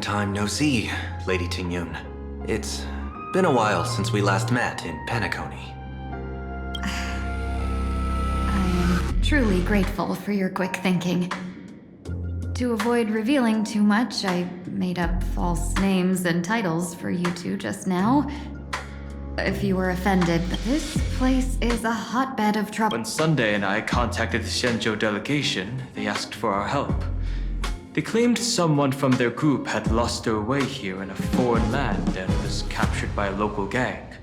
time no see, Lady Tingyun. It's been a while since we last met in Penacony. I am truly grateful for your quick thinking. To avoid revealing too much, I made up false names and titles for you two just now. If you were offended, this place is a hotbed of trouble. When Sunday and I contacted the Shenzhou delegation, they asked for our help. They claimed someone from their group had lost their way here in a foreign land and was captured by a local gang,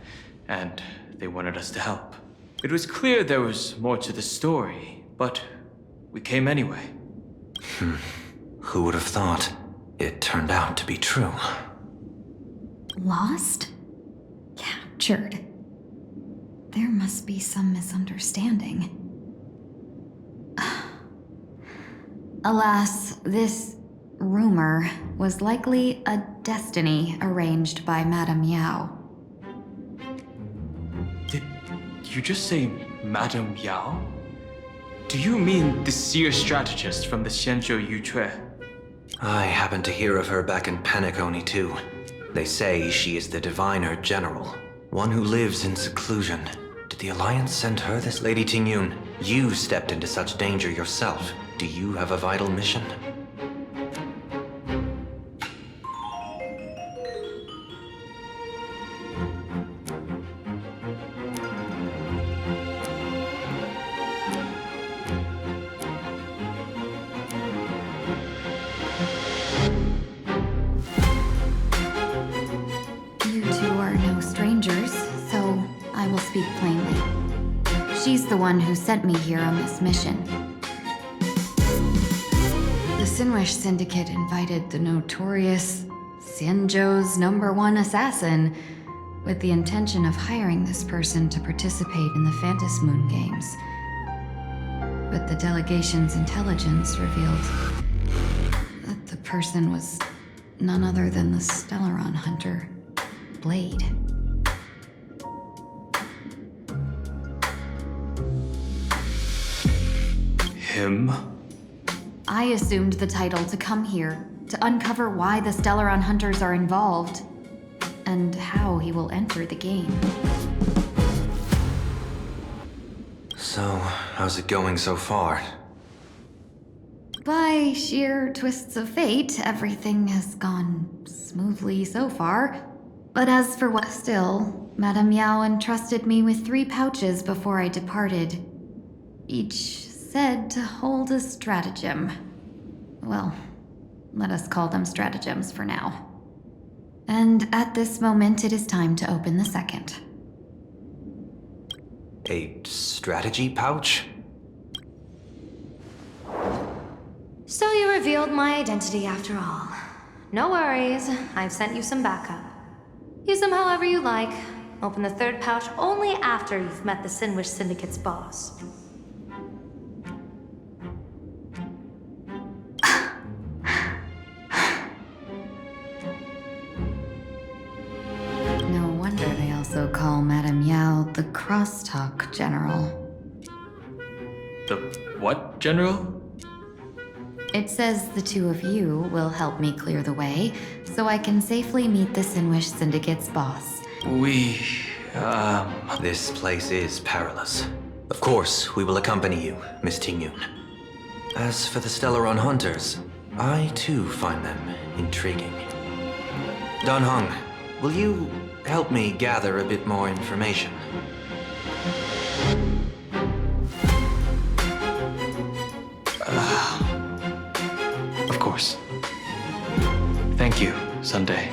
and they wanted us to help. It was clear there was more to the story, but we came anyway. Who would have thought? It turned out to be true. Lost? Captured. There must be some misunderstanding. Alas, this rumor was likely a destiny arranged by Madame Yao. Did you just say Madame Yao? Do you mean the seer strategist from the Shenzhou Yuzhui? I happened to hear of her back in Penacony too. They say she is the diviner general, one who lives in seclusion. Did the Alliance send her this? Lady Tingyun, you stepped into such danger yourself. Do you have a vital mission? You two are no strangers, so I will speak plainly. She's the one who sent me here on this mission. The Sinwish Syndicate invited the notorious Xianzhou's #1 assassin with the intention of hiring this person to participate in the Phantom Moon Games. But the delegation's intelligence revealed that the person was none other than the Stellaron hunter, Blade. Him? I assumed the title to come here, to uncover why the Stellaron hunters are involved, and how he will enter the game. So, how's it going so far? By sheer twists of fate, everything has gone smoothly so far. But as for what still, Madame Yao entrusted me with 3 pouches before I departed. Each said to hold a stratagem. Well, let us call them stratagems for now. And at this moment, it is time to open the second. A strategy pouch? So you revealed my identity after all. No worries, I've sent you some backup. Use them however you like. Open the 3rd pouch only after you've met the Sinwish Syndicate's boss. No wonder they also call Madame Yao the Crosstalk General. The what, General? It says the 2 of you will help me clear the way, so I can safely meet the Sinwish Syndicate's boss. This place is perilous. Of course, we will accompany you, Miss Tingyun. As for the Stellaron hunters, I too find them intriguing. Dan Heng, will you help me gather a bit more information? Of course. Thank you, Sunday.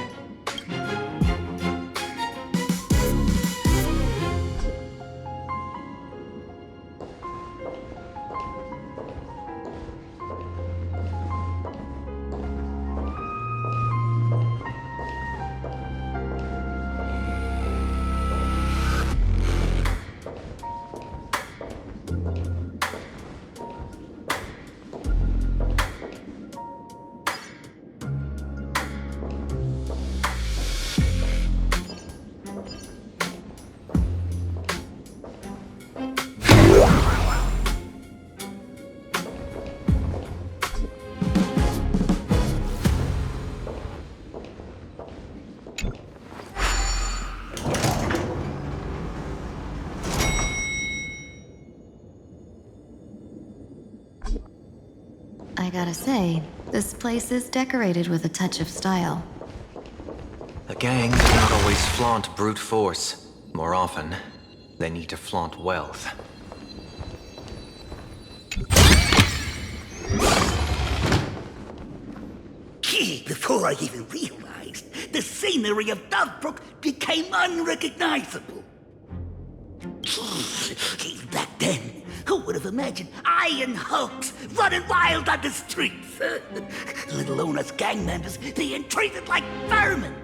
I gotta say, this place is decorated with a touch of style. A gang does not always flaunt brute force. More often, they need to flaunt wealth. Before I even realized, the scenery of Dovebrook became unrecognizable. Back then, who would have imagined iron hulks running wild on the streets? Let alone us gang members being treated like vermin.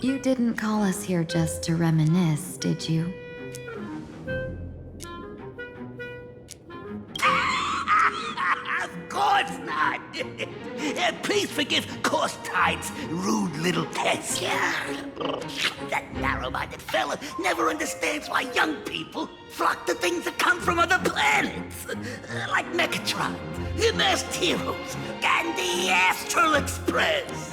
You didn't call us here just to reminisce, did you? Of course not. Please forgive Course Tide's rude little test. That narrow-minded fella never understands why young people flock to things that come from other planets. Like Megatron, the Masked Heroes, and the Astral Express.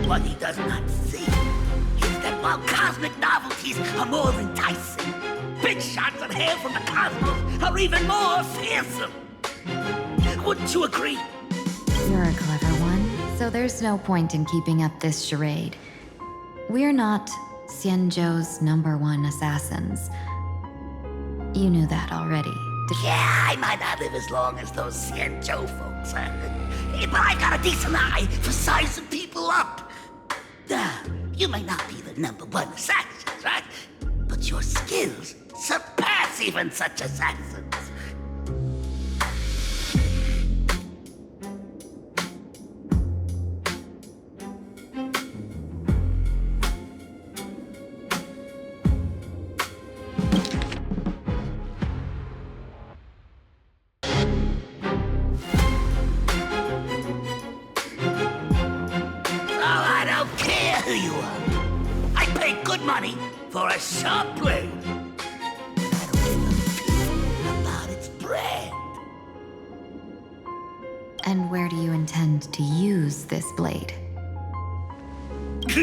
What he does not see is that while cosmic novelties are more enticing, big shots of hail from the cosmos are even more fearsome. Wouldn't you agree? You're a clever one, so there's no point in keeping up this charade. We're not Xianzhou's #1 assassins. You knew that already. Yeah, I might not live as long as those Xianzhou folks, but I got a decent eye for sizing people up. You may not be the #1 assassin, right? But your skills surpass even such assassins. For a sharp blade. But I don't give a fig about its brand. And where do you intend to use this blade? On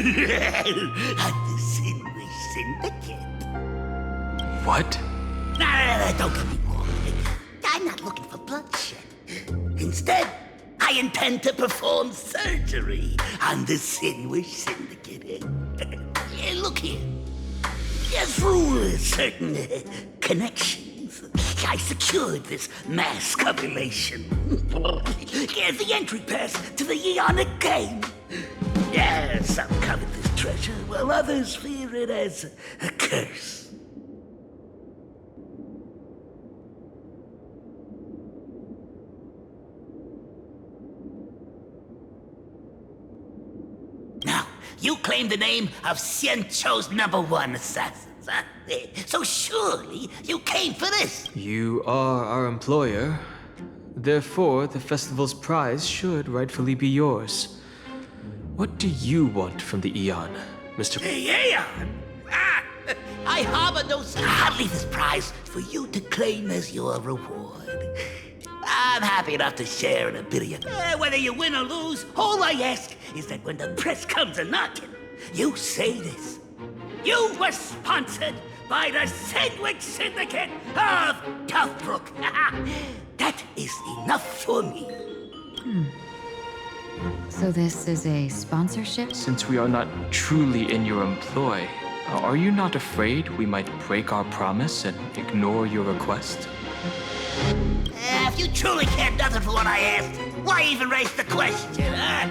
the Sinway Syndicate. What? No, don't get me wrong. I'm not looking for bloodshed. Instead, I intend to perform surgery on the Sinway Syndicate. Look here. Through certain connections, I secured this mass copulation. The entry pass to the Eonic game. Some covet this treasure, while others fear it as a curse. Now, you claim the name of Xianzhou's #1 assassins, huh? So surely you came for this. You are our employer. Therefore, the festival's prize should rightfully be yours. What do you want from the Eon, Mr. Eon? I harbor no... I'll leave this prize for you to claim as your reward. I'm happy enough to share in a bit of your... whether you win or lose, all I ask is that when the press comes a-knocking, you say this. You were sponsored by the Sandwich Syndicate of Dovebrook. That is enough for me. So this is a sponsorship? Since we are not truly in your employ, are you not afraid we might break our promise and ignore your request? If you truly cared nothing for what I asked, why even raise the question, huh?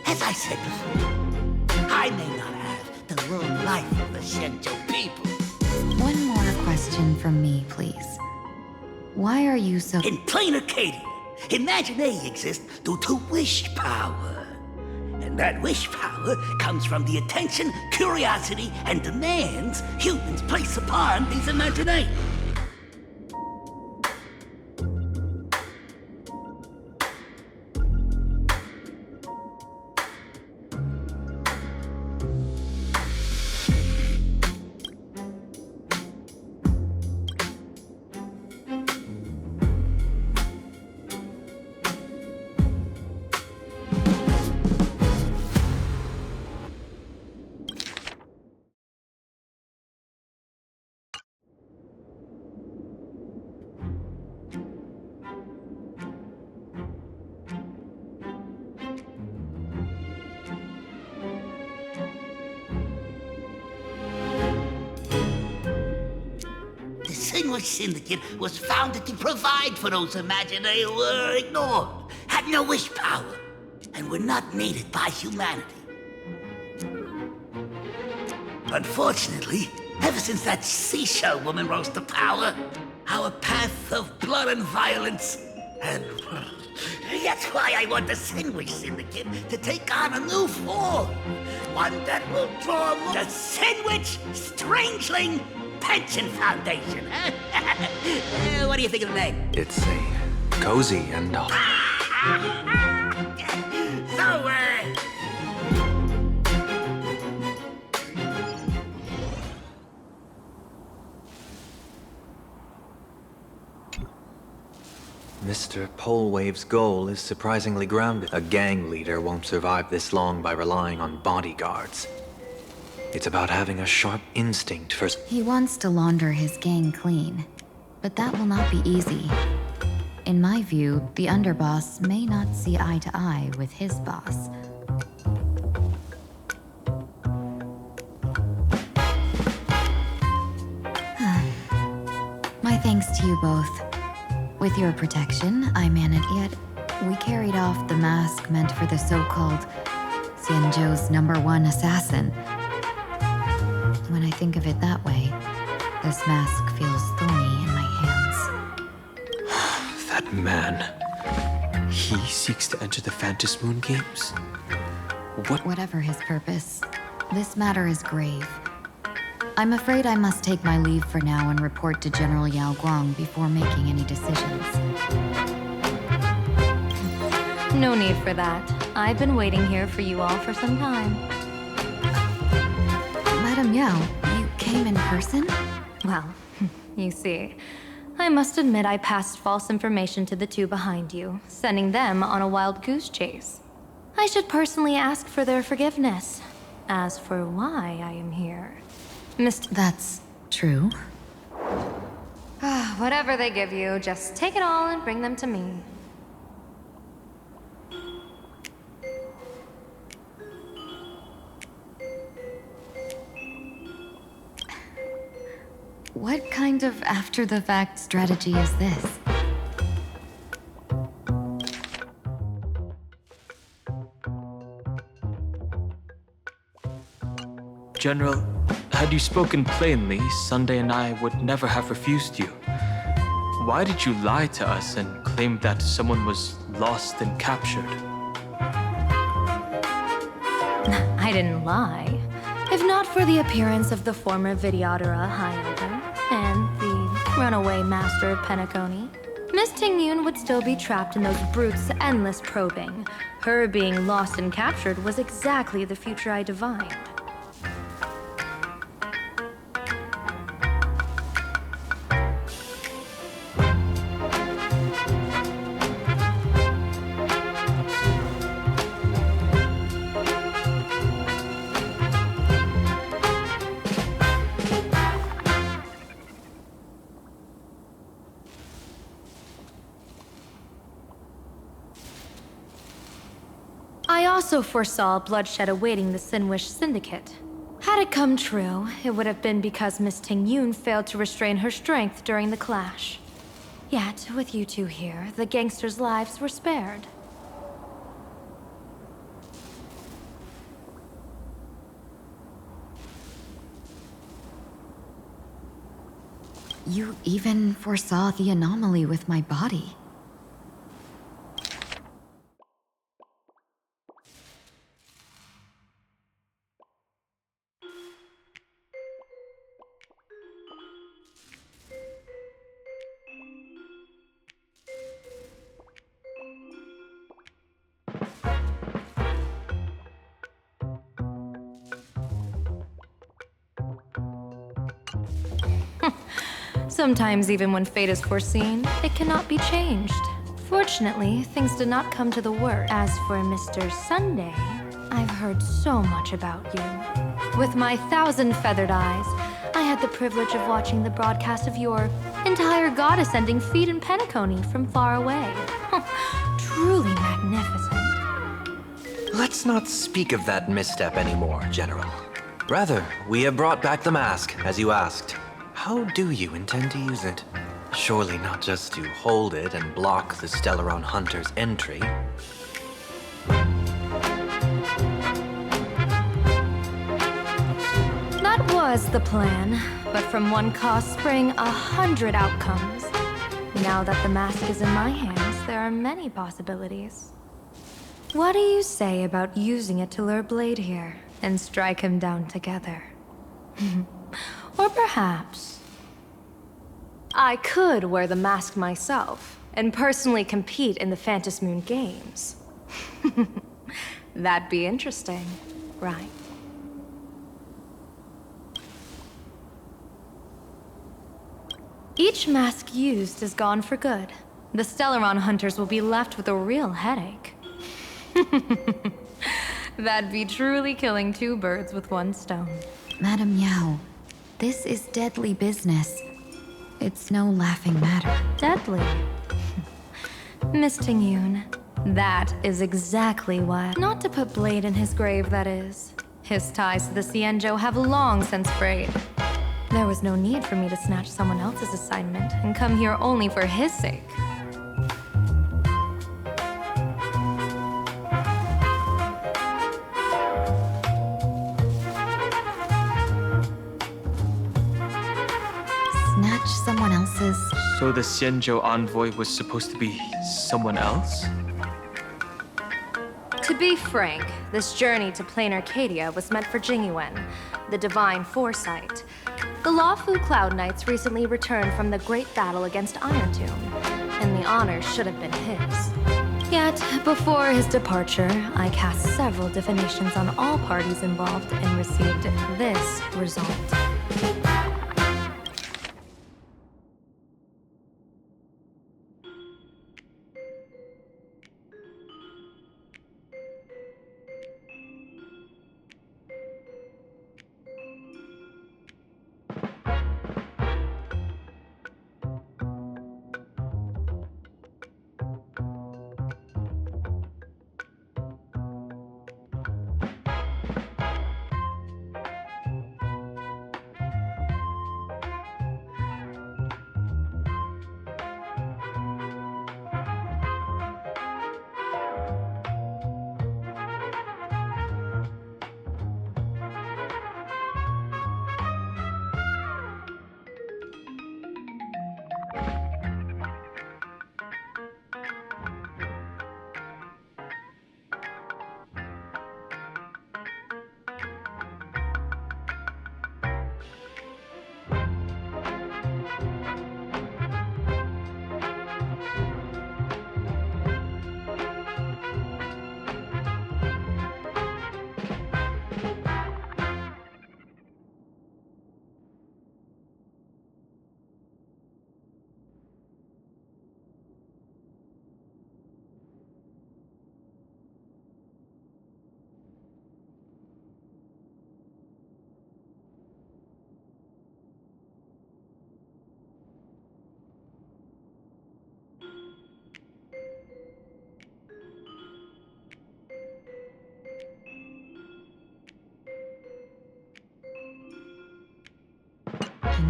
As I said before, I may not have the long life of the Xianzhou people. One more question from me, please. Why are you so... In plain Arcadia, imagine they exist due to wish power. And that wish power comes from the attention, curiosity, and demands humans place upon these imaginations. Distinguished Syndicate was founded to provide for those imagined they were ignored, had no wish power, and were not needed by humanity. Unfortunately, ever since that seashell woman rose to power, our path of blood and violence, and that's why I want the Distinguished Syndicate to take on a new form. One that will draw more. The Sandwich Strangeling Pension Foundation. What do you think of the name? It's cozy and all. So, Mr. Polewave's goal is surprisingly grounded. A gang leader won't survive this long by relying on bodyguards. It's about having a sharp instinct for... He wants to launder his gang clean, but that will not be easy. In my view, the underboss may not see eye to eye with his boss. My thanks to you both. With your protection, I managed, yet we carried off the mask meant for the so-called Xianzhou's #1 assassin. When I think of it that way, this mask feels thorny in my hands. That man. He seeks to enter the Phantasmoon Games? Whatever his purpose, this matter is grave. I'm afraid I must take my leave for now and report to General Yao Guang before making any decisions. No need for that. I've been waiting here for you all for some time. Madam Yao, you came in person? Well, you see, I must admit I passed false information to the two behind you, sending them on a wild goose chase. I should personally ask for their forgiveness. As for why I am here, That's true. Whatever they give you, just take it all and bring them to me. What kind of after-the-fact strategy is this? General, had you spoken plainly, Sunday and I would never have refused you. Why did you lie to us and claim that someone was lost and captured? I didn't lie. If not for the appearance of the former Vidyadhara High Elder and the runaway Master of Penacony, Miss Tingyun would still be trapped in those brutes' endless probing. Her being lost and captured was exactly the future I divined. I also foresaw bloodshed awaiting the Sinwish Syndicate. Had it come true, it would have been because Miss Tingyun failed to restrain her strength during the clash. Yet, with you two here, the gangsters' lives were spared. You even foresaw the anomaly with my body. Sometimes even when fate is foreseen, it cannot be changed. Fortunately, things did not come to the worst. As for Mr. Sunday, I've heard so much about you. With my 1,000 feathered eyes, I had the privilege of watching the broadcast of your entire god-ascending feat in Penacony from far away. Truly magnificent. Let's not speak of that misstep anymore, General. Rather, we have brought back the mask, as you asked. how do you intend to use it? Surely not just to hold it and block the Stellaron Hunter's entry. That was the plan, but from one cause sprang 100 outcomes. Now that the mask is in my hands, there are many possibilities. What do you say about using it to lure Blade here and strike him down together? Or perhaps I could wear the mask myself and personally compete in the Phantom Moon Games. That'd be interesting, right? Each mask used is gone for good. The Stellaron hunters will be left with a real headache. That'd be truly killing two birds with one stone. Madam Yao, this is deadly business. It's no laughing matter. Deadly. Miss Tingyun, that is exactly why. Not to put Blade in his grave, that is. His ties to the Xianzhou have long since frayed. There was no need for me to snatch someone else's assignment and come here only for his sake. Snatch someone else's... So the Xianzhou envoy was supposed to be someone else? To be frank, this journey to Plain Arcadia was meant for Jingyuan, the divine foresight. The Lawfu Cloud Knights recently returned from the great battle against Iron Tomb, and the honor should have been his. Yet, before his departure, I cast several divinations on all parties involved and received this result.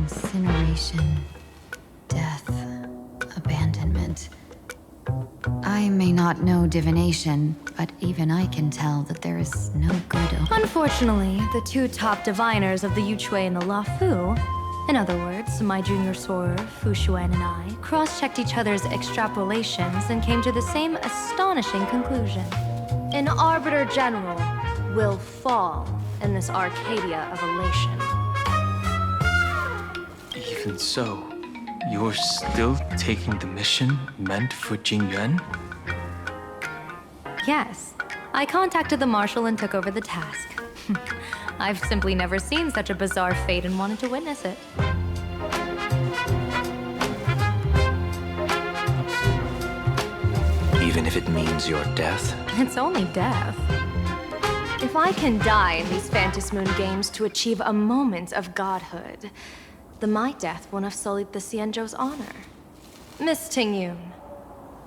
Incineration, death, abandonment. I may not know divination, but even I can tell that there is no good. Unfortunately, the two top diviners of the Yuchui and the Lafu, in other words, my junior soror, Fu Xuan, and I, cross-checked each other's extrapolations and came to the same astonishing conclusion. An Arbiter General will fall in this Arcadia of elation. Even so, you're still taking the mission meant for Jingyuan? Yes, I contacted the Marshal and took over the task. I've simply never seen such a bizarre fate and wanted to witness it. Even if it means your death? It's only death. If I can die in these Phantom Moon Games to achieve a moment of godhood, then my death won't have sullied the Xianzhou's honor. Miss Tingyun,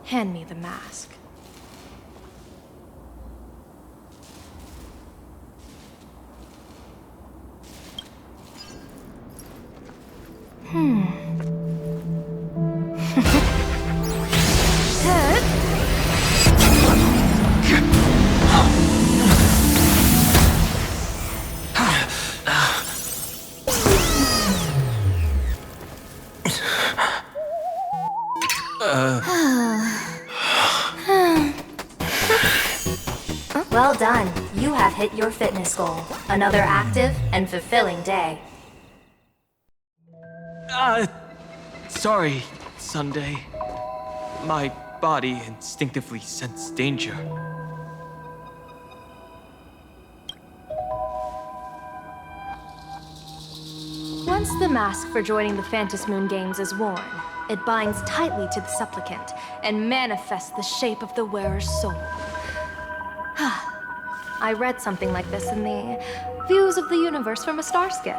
hand me the mask. Well done. You have hit your fitness goal. Another active and fulfilling day. Sorry, Sunday. My body instinctively sensed danger. Once the mask for joining the Phantom Moon Games is worn, it binds tightly to the supplicant and manifests the shape of the wearer's soul. I read something like this in the Views of the Universe from a Star Skiff.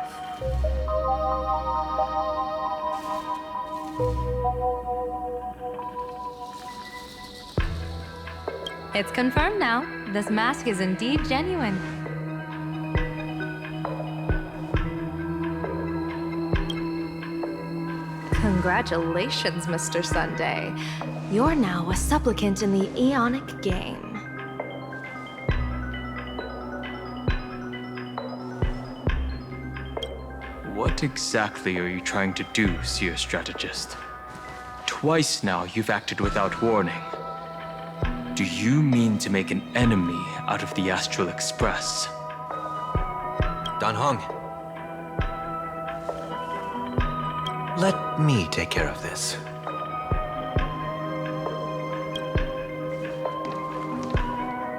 It's confirmed now. This mask is indeed genuine. Congratulations, Mr. Sunday. You're now a supplicant in the Aeonic game. What exactly are you trying to do, Seer Strategist? Twice now you've acted without warning. Do you mean to make an enemy out of the Astral Express? Dan Hong. Let me take care of this.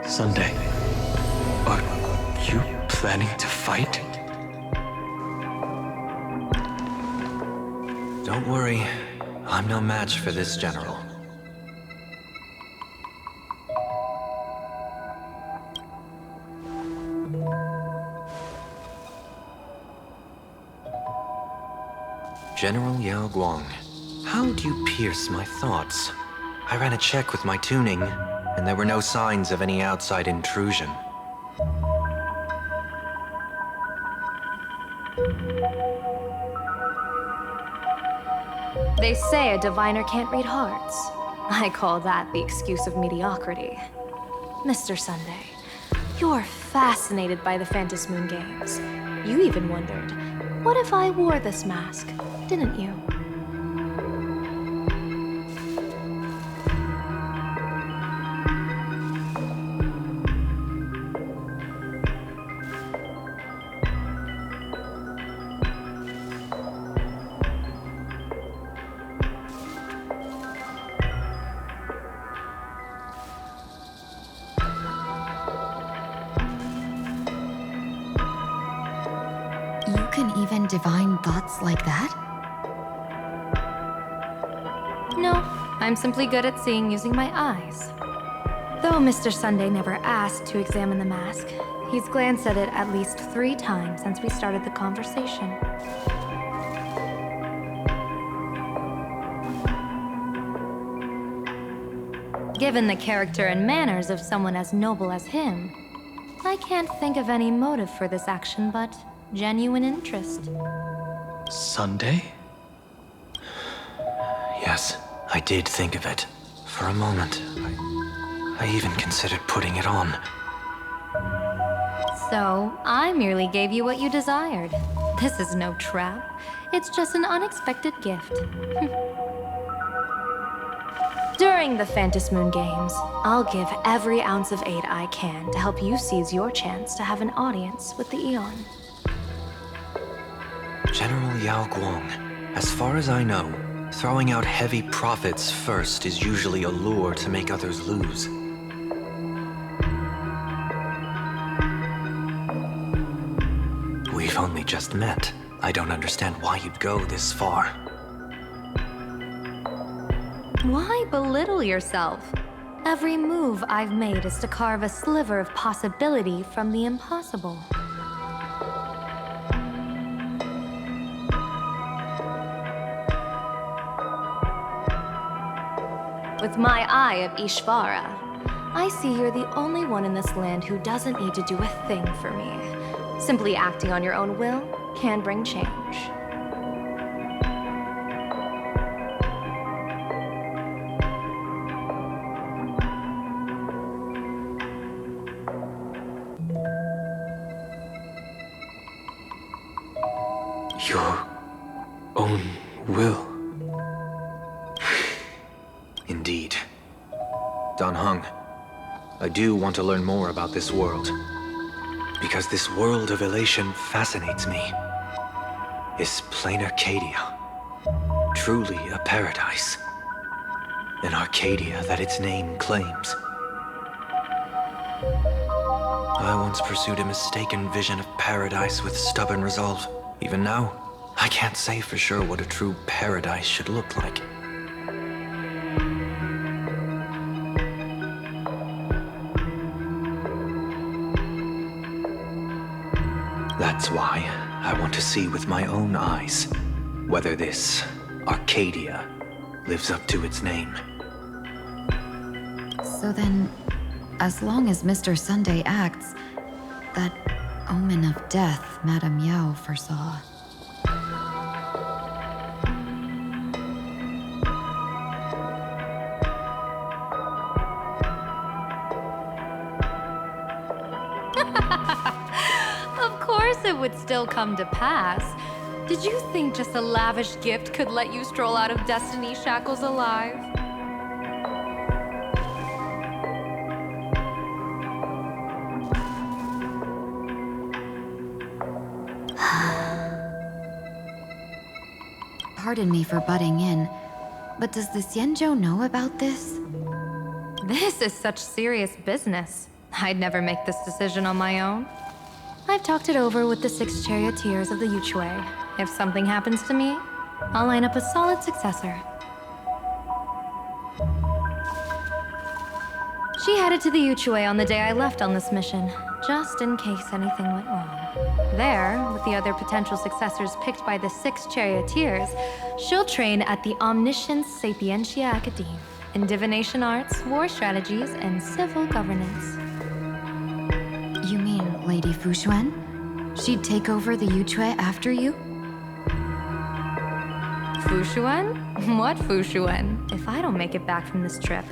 Sunday, are you planning to fight? Don't worry, I'm no match for this general. General Yao Guang, how do you pierce my thoughts? I ran a check with my tuning, and there were no signs of any outside intrusion. They say a diviner can't read hearts. I call that the excuse of mediocrity. Mr. Sunday, you're fascinated by the Phantom Moon Games. You even wondered, what if I wore this mask, didn't you? You can even divine thoughts like that? No, I'm simply good at seeing using my eyes. Though Mr. Sunday never asked to examine the mask, he's glanced at it at least 3 times since we started the conversation. Given the character and manners of someone as noble as him, I can't think of any motive for this action but genuine interest. Sunday? Yes, I did think of it. For a moment, I even considered putting it on. So, I merely gave you what you desired. This is no trap. It's just an unexpected gift. During the Phantom Moon Games, I'll give every ounce of aid I can to help you seize your chance to have an audience with the Eon. General Yao Guang, as far as I know, throwing out heavy profits first is usually a lure to make others lose. We've only just met. I don't understand why you'd go this far. Why belittle yourself? Every move I've made is to carve a sliver of possibility from the impossible. With my eye of Ishvara, I see you're the only one in this land who doesn't need to do a thing for me. Simply acting on your own will can bring change. Your own will. Indeed. Dan Heng, I do want to learn more about this world. Because this world of elation fascinates me. Is plain Arcadia truly a paradise? An Arcadia that its name claims? I once pursued a mistaken vision of paradise with stubborn resolve. Even now, I can't say for sure what a true paradise should look like. That's why I want to see with my own eyes whether this Arcadia lives up to its name. So then, as long as Mr. Sunday acts, that omen of death Madame Yao foresaw. Of course it would still come to pass. Did you think just a lavish gift could let you stroll out of Destiny's shackles alive? Pardon me for butting in, but does the Xianzhou know about this? This is such serious business. I'd never make this decision on my own. I've talked it over with the 6 charioteers of the Yuchui. If something happens to me, I'll line up a solid successor. She headed to the Yuchui on the day I left on this mission, just in case anything went wrong. There, with the other potential successors picked by the 6 charioteers, she'll train at the Omniscience Sapientia Academe in divination arts, war strategies, and civil governance. You mean Lady Fushuan? She'd take over the Yuchui after you? Fushuan? What Fushuan? If I don't make it back from this trip,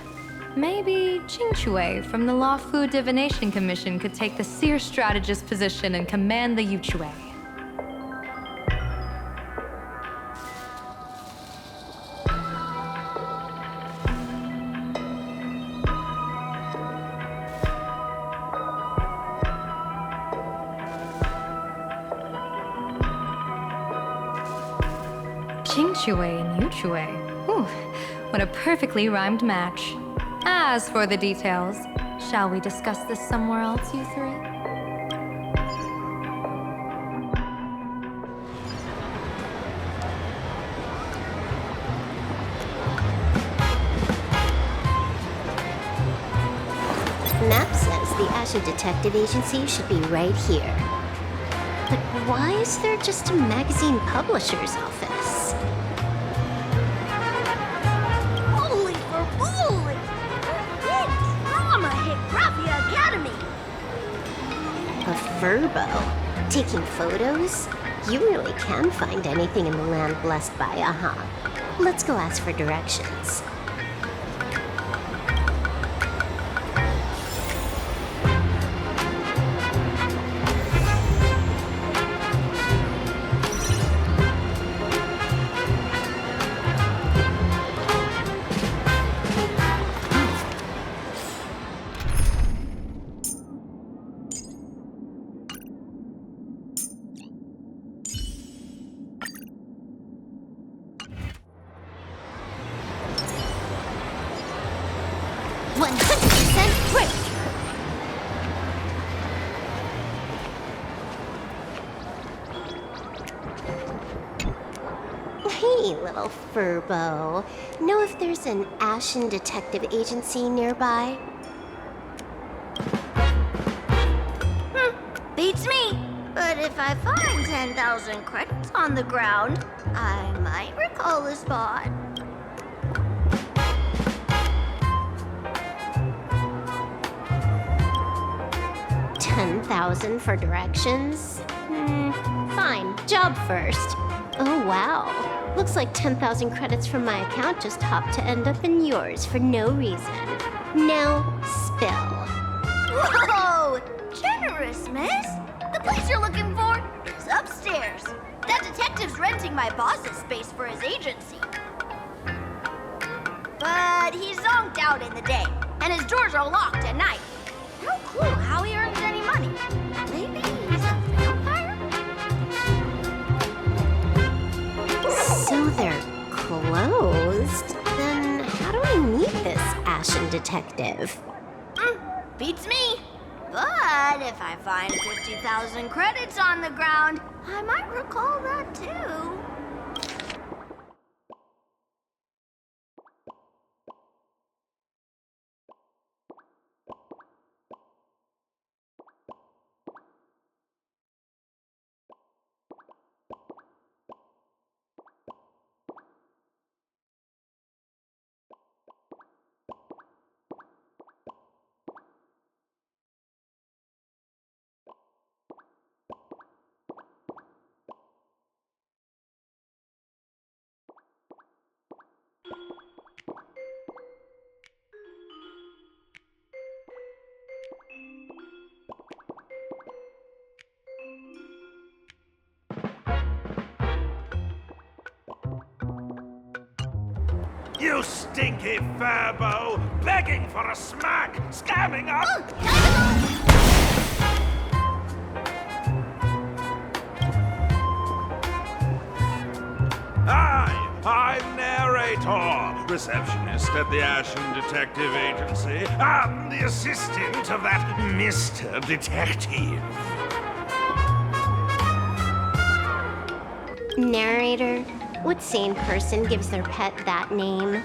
maybe Qingchui from the Law Fu Divination Commission could take the seer strategist position and command the Yuchui. Qingchui and Yuchui. Whew, what a perfectly rhymed match. As for the details, shall we discuss this somewhere else, you three? Map says the Ashen Detective Agency should be right here. But why is there just a magazine publisher's office? Holy for holy! Drama hit Raffia Academy! A furbo? Taking photos? You really can find anything in the land blessed by Aha. Let's go ask for directions. Hey, little furbo. Know if there's an Ashen Detective Agency nearby? Beats me! But if I find 10,000 credits on the ground, I might recall the spot. $10,000 for directions? Fine. Job first. Oh, wow. Looks like 10,000 credits from my account just hopped to end up in yours for no reason. Now, spill. Whoa! Generous, miss! The place you're looking for is upstairs. That detective renting my boss's space for his agency. But he's zonked out in the day, and his doors are locked at night. No clue how he earns any money. Maybe he's a vampire? So they're closed? Then how do I meet this Ashen detective? Beats me. But if I find 50,000 credits on the ground, I might recall that too. You stinky furbo! Begging for a smack! Scamming us! I'm narrator, receptionist at the Ashen Detective Agency. I'm the assistant of that Mr. Detective. Narrator? What sane person gives their pet that name?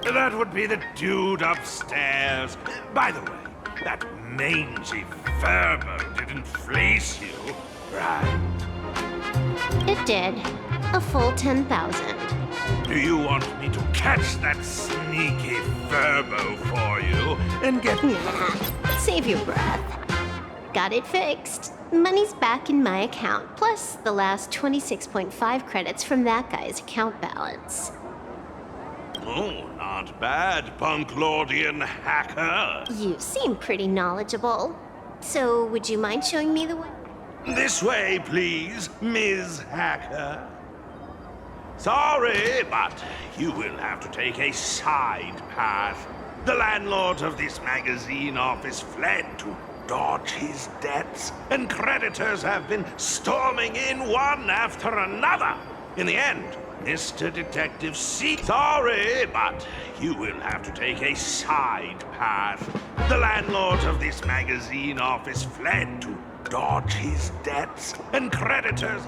That would be the dude upstairs. By the way, that mangy furbo didn't fleece you, right? It did. A full 10,000. Do you want me to catch that sneaky furbo for you and get... Nah, save your breath. Got it fixed. Money's back in my account, plus the last 26.5 credits from that guy's account balance. Oh, not bad, Punklordian hacker. You seem pretty knowledgeable. So, would you mind showing me the way? This way, please, Ms. Hacker. Sorry, but you will have to take a side path. The landlord of this magazine office fled to dodge his debts, and creditors have been storming in one after another. In the end, Mr. Detective C. Sorry, but you will have to take a side path. The landlord of this magazine office fled to dodge his debts, and creditors...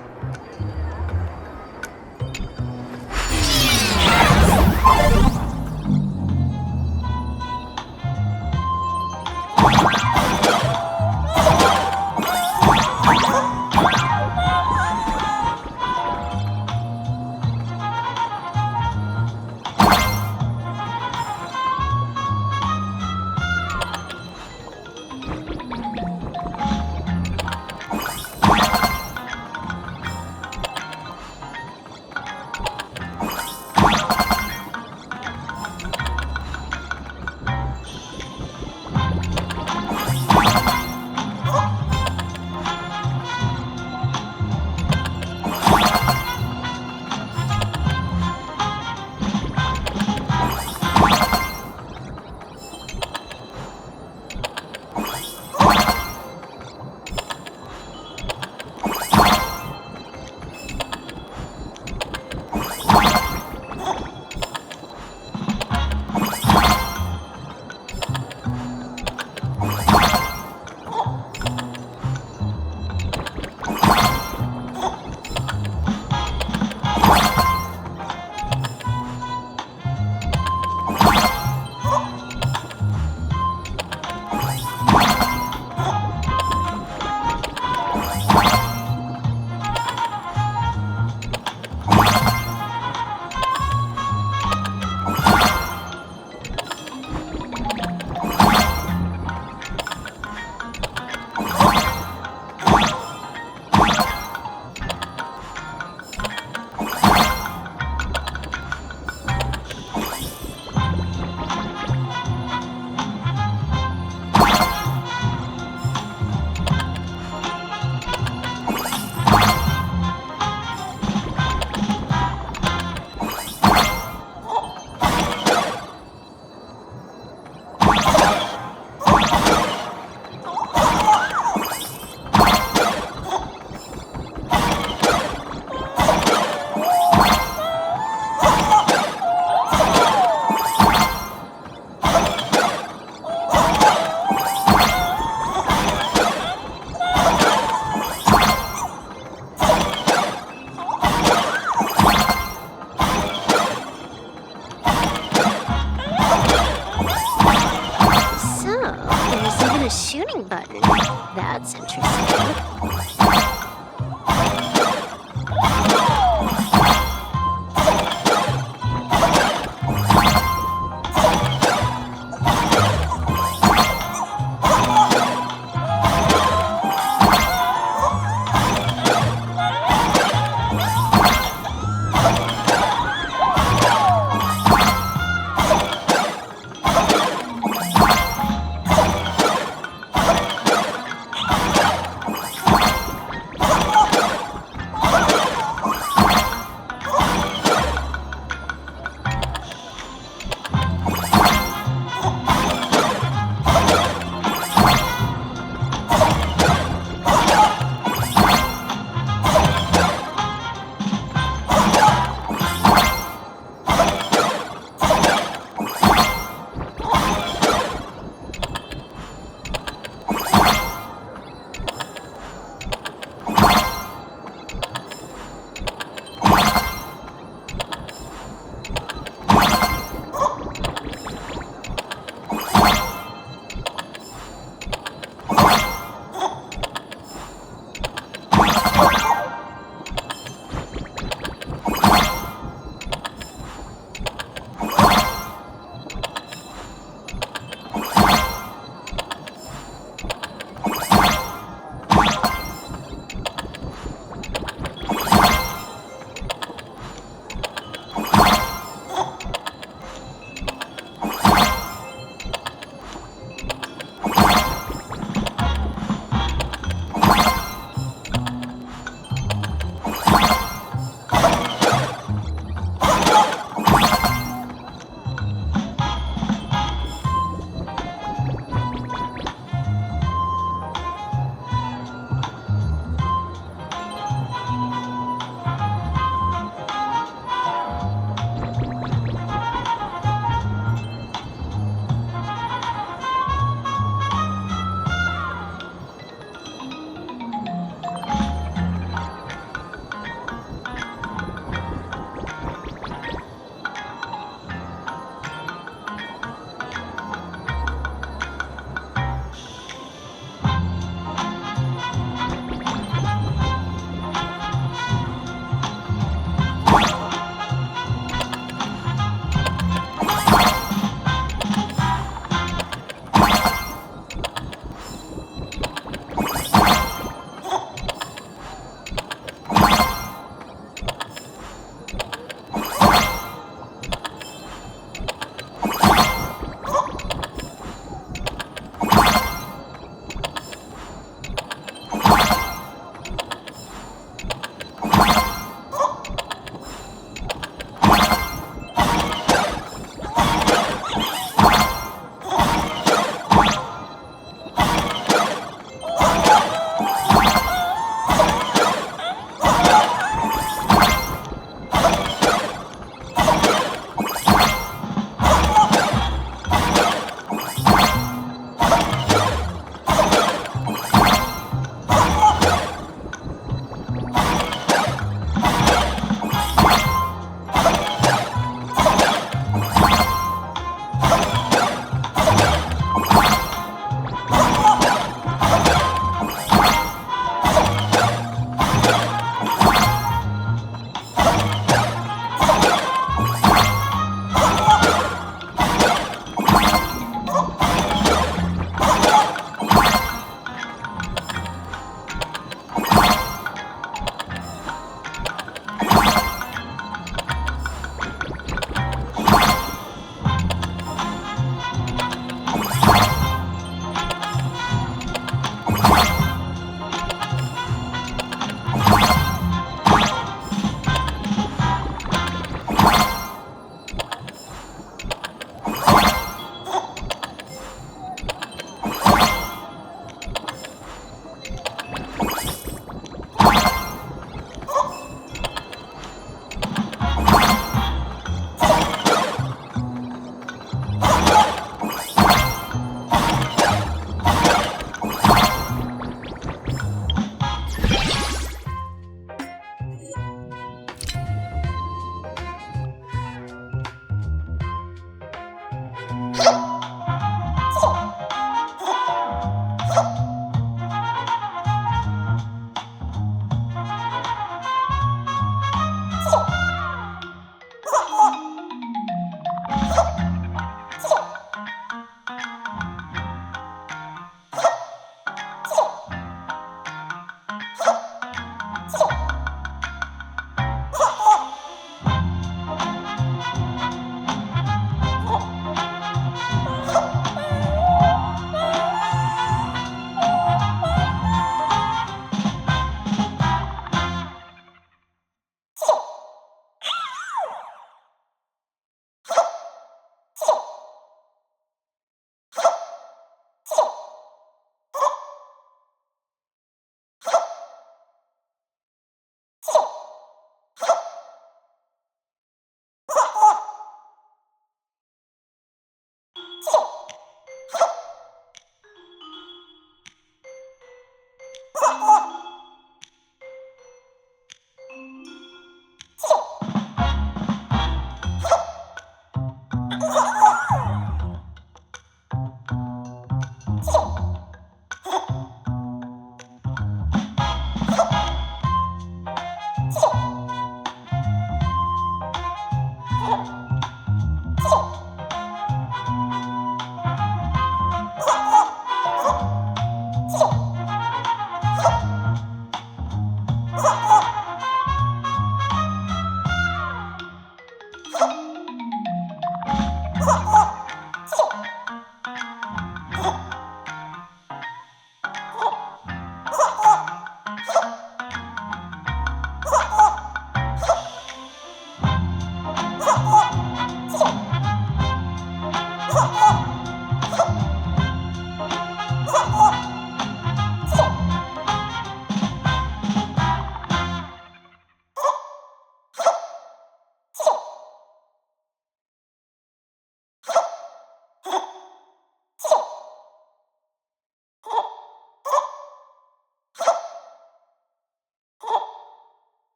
That's interesting.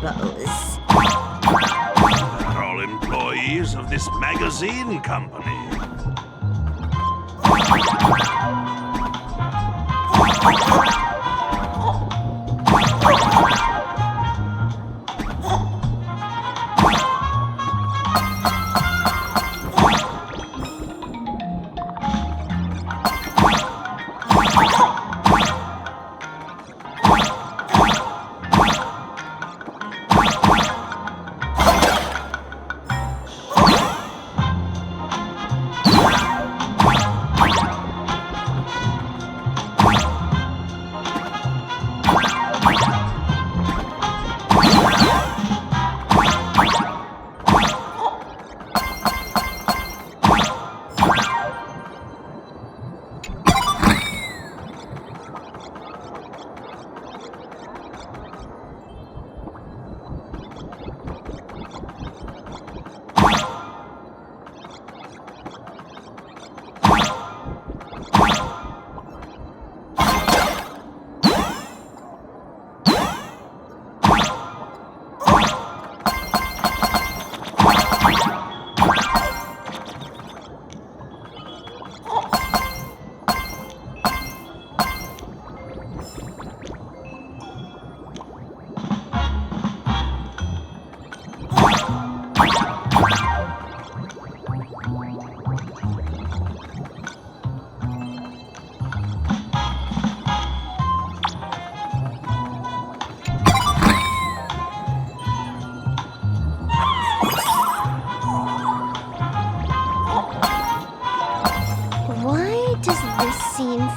suppose. They're all employees of this magazine company.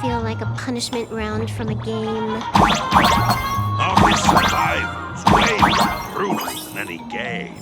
Feel like a punishment round from a game. Office survival's way more brutal than any game.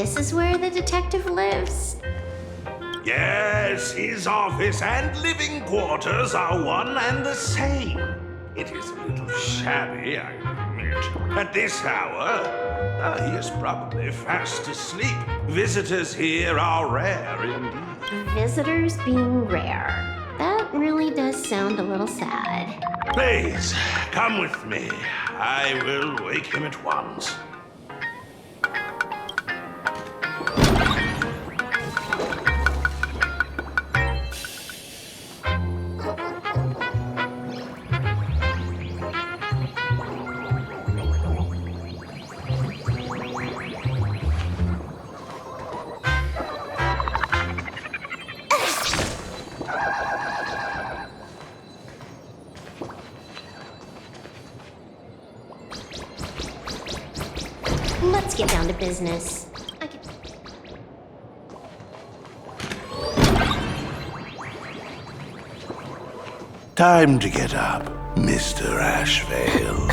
this is where the detective lives? Yes, his office and living quarters are one and the same. It is a little shabby, I admit. At this hour, he is probably fast asleep. Visitors here are rare indeed. Visitors being rare. That really does sound a little sad. Please, come with me. I will wake him at once. Let's get down to business. Time to get up, Mr. Ashvale.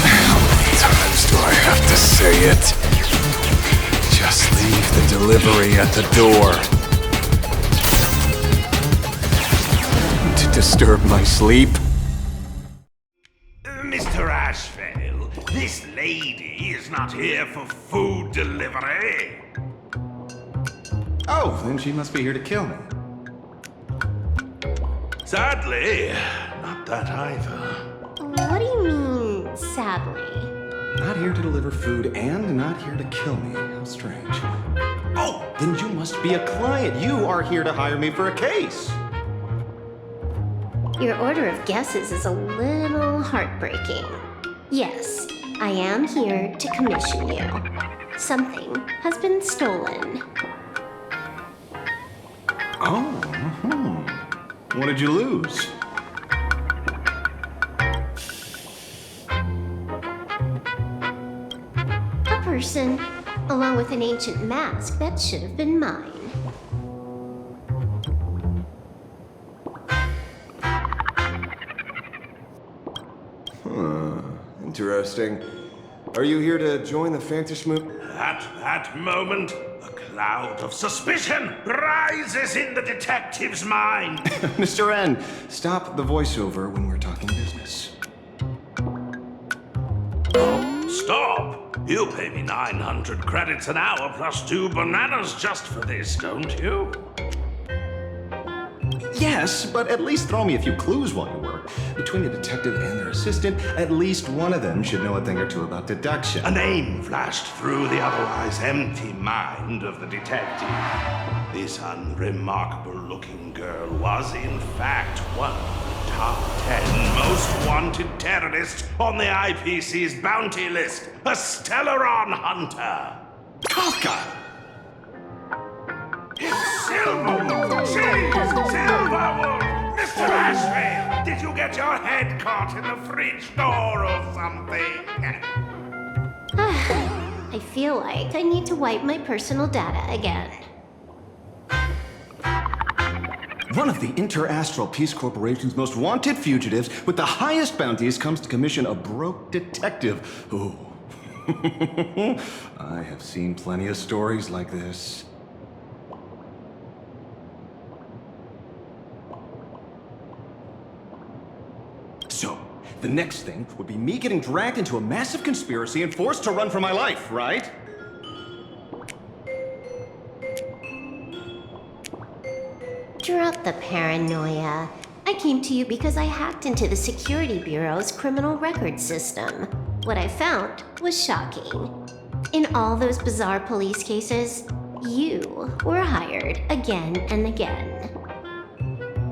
How many times do I have to say it? Just leave the delivery at the door. To disturb my sleep? Mr. Ashvale, this lady is not here for food delivery. Oh, then she must be here to kill me. Sadly, not that either. What do you mean, sadly? Not here to deliver food and not here to kill me. How strange. Oh, then you must be a client. You are here to hire me for a case. Your order of guesses is a little heartbreaking. Yes, I am here to commission you. Something has been stolen. Oh, what did you lose? A person, along with an ancient mask that should have been mine. Interesting. Are you here to join the Fantasy movement? At that moment, a cloud of suspicion rises in the detective's mind. Mr. N, stop the voiceover when we're talking business. Oh, stop! You pay me 900 credits an hour plus 2 bananas just for this, don't you? Yes, but at least throw me a few clues while you work. Between the detective and their assistant, at least one of them should know a thing or two about deduction. A name flashed through the otherwise empty mind of the detective. This unremarkable-looking girl was, in fact, one of the top 10 most wanted terrorists on the IPC's bounty list, a Stellaron hunter. Honkai! It's Silverwood! She's Silverwood! Mr. Ashvale, did you get your head caught in the fridge door or something? I feel like I need to wipe my personal data again. One of the Interastral Peace Corporation's most wanted fugitives with the highest bounties comes to commission a broke detective. Ooh. I have seen plenty of stories like this. So, the next thing would be me getting dragged into a massive conspiracy and forced to run for my life, right? Drop the paranoia. I came to you because I hacked into the Security Bureau's criminal record system. What I found was shocking. In all those bizarre police cases, you were hired again and again.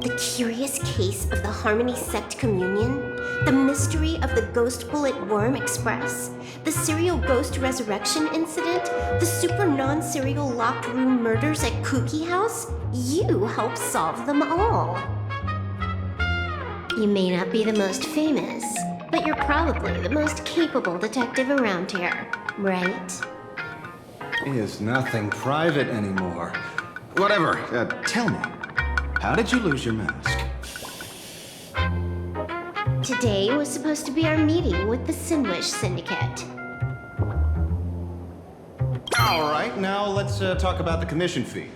The curious case of the Harmony Sect Communion, the mystery of the Ghost Bullet Worm Express, the serial ghost resurrection incident, the super non-serial locked room murders at Kooky House, you helped solve them all. You may not be the most famous, but you're probably the most capable detective around here, right? Is nothing private anymore. Whatever, tell me, how did you lose your mask? Today was supposed to be our meeting with the Sinwish Syndicate. All right, now let's talk about the commission fee.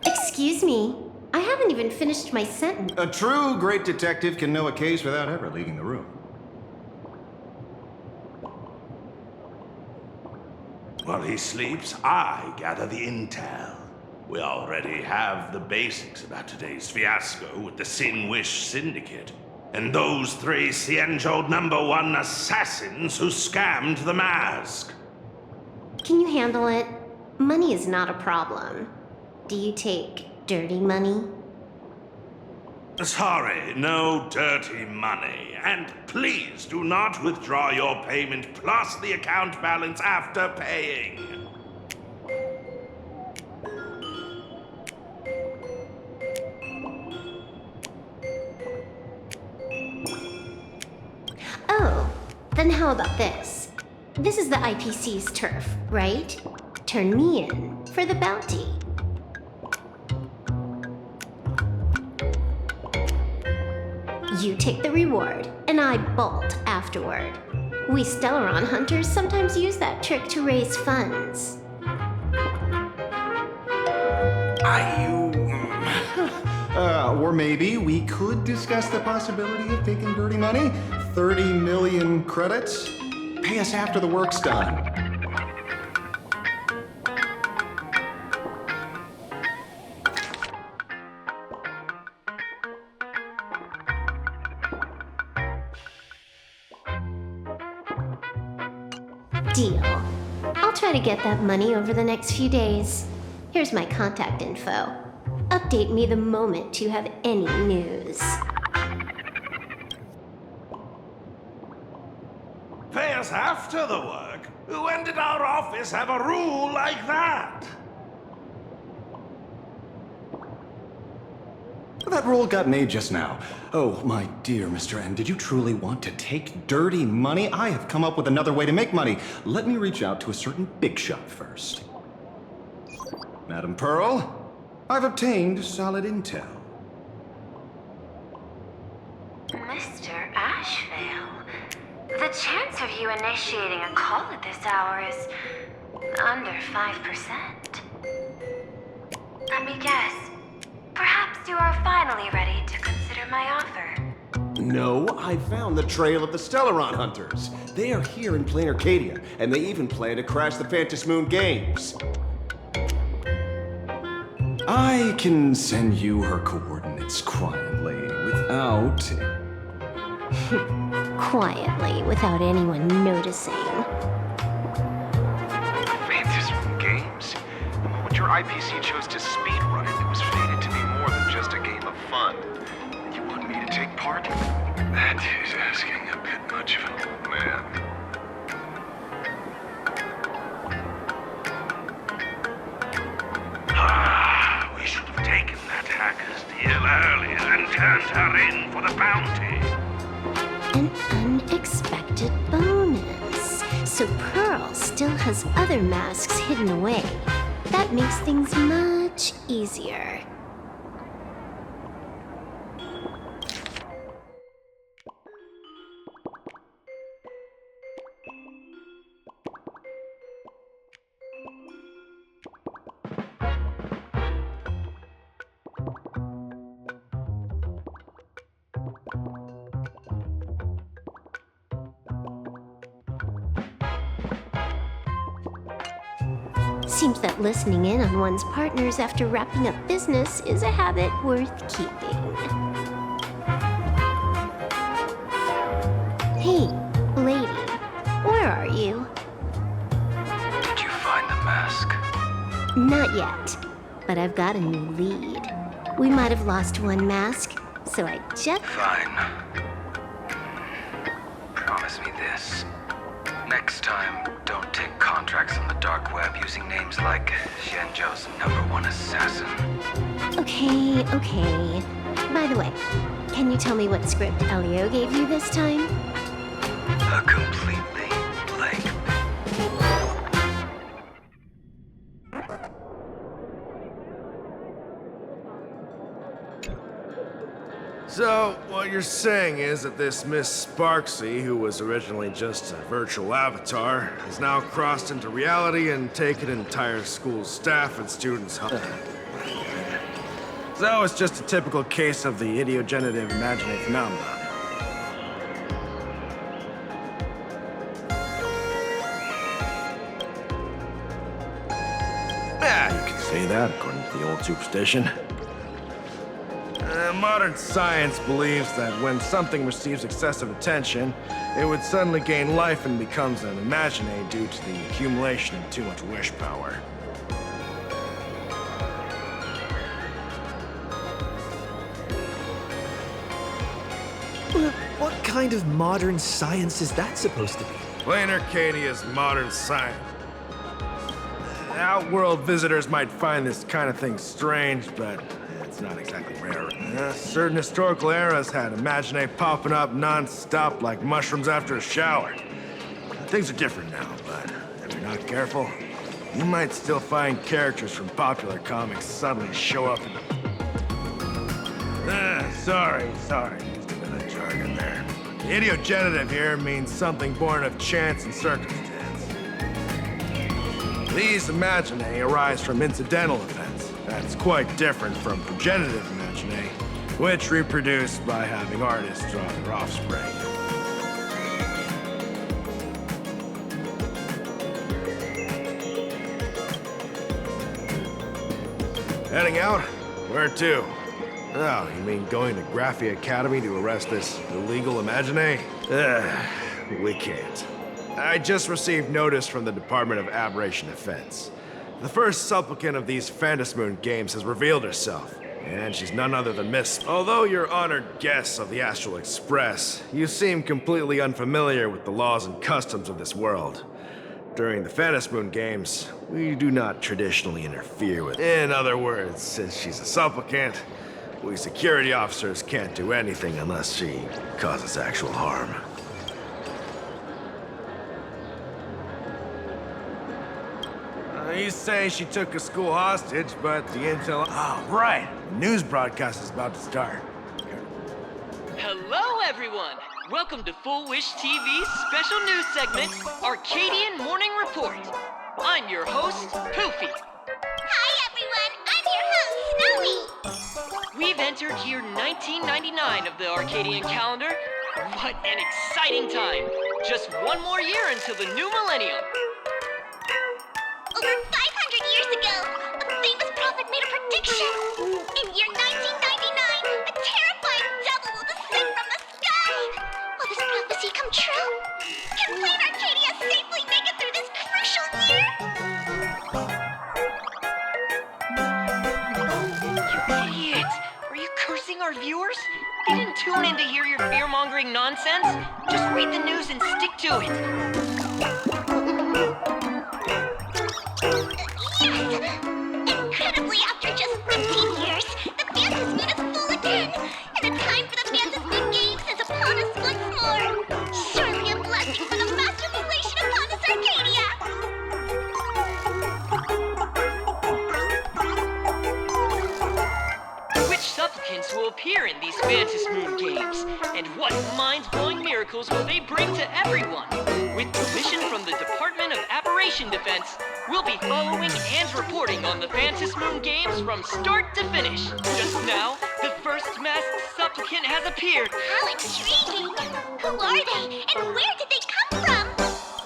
Excuse me, I haven't even finished my sentence. A true great detective can know a case without ever leaving the room. While he sleeps, I gather the intel. We already have the basics about today's fiasco with the Sinwish Syndicate, and those 3 Cienjo #1 assassins who scammed the mask. Can you handle it? Money is not a problem. Do you take dirty money? Sorry, no dirty money. And please do not withdraw your payment plus the account balance after paying. Oh, then how about this? This is the IPC's turf, right? Turn me in for the bounty. You take the reward, and I bolt afterward. We Stellaron hunters sometimes use that trick to raise funds. Or maybe we could discuss the possibility of taking dirty money. 30 million credits? Pay us after the work's done. Deal. I'll try to get that money over the next few days. Here's my contact info. Update me the moment you have any news. Pay us after the work? When did our office have a rule like that? That rule got made just now. Oh, my dear Mr. N, did you truly want to take dirty money? I have come up with another way to make money. Let me reach out to a certain big shot first. Madam Pearl, I've obtained solid intel. Mr. Ashvale, the chance of you initiating a call at this hour is under 5%. Let me guess. Perhaps you are finally ready to consider my offer. No, I found the trail of the Stellaron hunters. They are here in plain Arcadia, and they even plan to crash the Phantasmoon Games. I can send you her coordinates quietly, without... Quietly, without anyone noticing. Phantasmoon Games? The moment your IPC chose to speedrun it, it was fated to be more than just a game of fun. You want me to take part? That is asking a bit much of an old man. We should have taken that hacker's deal earlier and turned her in for the bounty. An unexpected bonus. So Pearl still has other masks hidden away. That makes things much easier. Seems that listening in on one's partners after wrapping up business is a habit worth keeping. Hey, lady, where are you? Did you find the mask? Not yet, but I've got a new lead. We might have lost one mask, so I just... Fine. Promise me this. Next time, don't take contracts on the dark web using names like Zhenzhou's #1 assassin. Okay. By the way, can you tell me what script Elio gave you this time? A completely blank. So, what you're saying is that this Miss Sparksy, who was originally just a virtual avatar, has now crossed into reality and taken an entire school's staff and students home. So it's just a typical case of the idiogenerative imaginary phenomenon. Yeah, you can say that according to the old superstition. Modern science believes that when something receives excessive attention, it would suddenly gain life and becomes an imaginary due to the accumulation of too much wish power. What kind of modern science is that supposed to be? Plain Arcadia's modern science. Outworld visitors might find this kind of thing strange, but it's not exactly rare. Certain historical eras had imaginary popping up non-stop like mushrooms after a shower. Things are different now, but if you're not careful, you might still find characters from popular comics suddenly show up in... sorry. Used a bit of jargon there. The idiogenitive here means something born of chance and circumstance. These imaginae arise from incidental events. That's quite different from progenitive imaginae, which reproduce by having artists draw their offspring. Heading out? Where to? Oh, you mean going to Graphi Academy to arrest this illegal imaginae? We can't. I just received notice from the Department of Aberration Defense. The first supplicant of these Phantasmoon games has revealed herself, and she's none other than Miss... Although you're honored guests of the Astral Express, you seem completely unfamiliar with the laws and customs of this world. During the Phantasmoon games, we do not traditionally interfere with... In other words, since she's a supplicant, we security officers can't do anything unless she causes actual harm. You say she took a school hostage, but the intel... Oh, right! The news broadcast is about to start. Hello, everyone! Welcome to Full Wish TV's special news segment, Arcadian Morning Report. I'm your host, Poofy. Hi, everyone! I'm your host, Snowy! We've entered year 1999 of the Arcadian calendar. What an exciting time! Just one more year until the new millennium. Over 500 years ago, a famous prophet made a prediction. In year 1999, a terrifying devil will descend from the sky. Will this prophecy come true? Can Plain Arcadia safely make it through this crucial year? You idiot! Are you cursing our viewers? They didn't tune in to hear your fear-mongering nonsense. Just read the news and stick to it. Incredibly, after just 15 years, the Phantasmoon is full again, and the time for the Phantasmoon Games is upon us once more. Surely a blessing for the master relation upon us, Arcadia! Which supplicants will appear in these Phantasmoon games? And what mind-blowing miracles will they bring to everyone? With permission from the Department of Aberration Defense, we'll be following and reporting on the Phantasmoon games from start to finish. Just now, the first masked supplicant has appeared. How intriguing! Who are they, and where did they come from?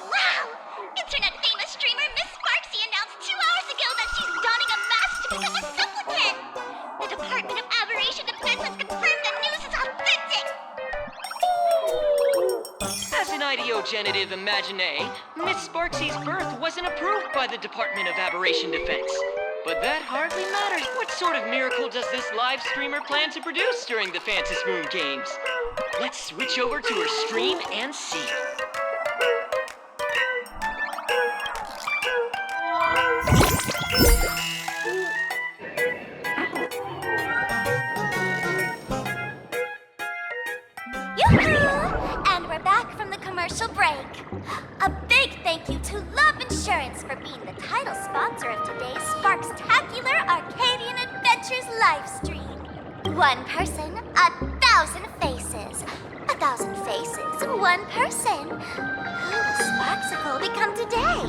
Wow! Internet-famous streamer Miss Sparksy announced 2 hours ago that she's donning a mask to become a supplicant! The Department of Aberration Defense has confirmed the news is authentic! As an ideogenitive imaginae, Miss Sparksy's birth wasn't approved by the Department of Aberration Defense. But that hardly matters. What sort of miracle does this live streamer plan to produce during the Phantasmoon games? Let's switch over to her stream and see. And we're back from the commercial break. A big thank you to Love Insurance for being the title sponsor of today's Sparkstacular Arcadian Adventures live stream. One person, 1,000 1,000 faces. 1,000 faces, one person. Who will Sparksicle become today?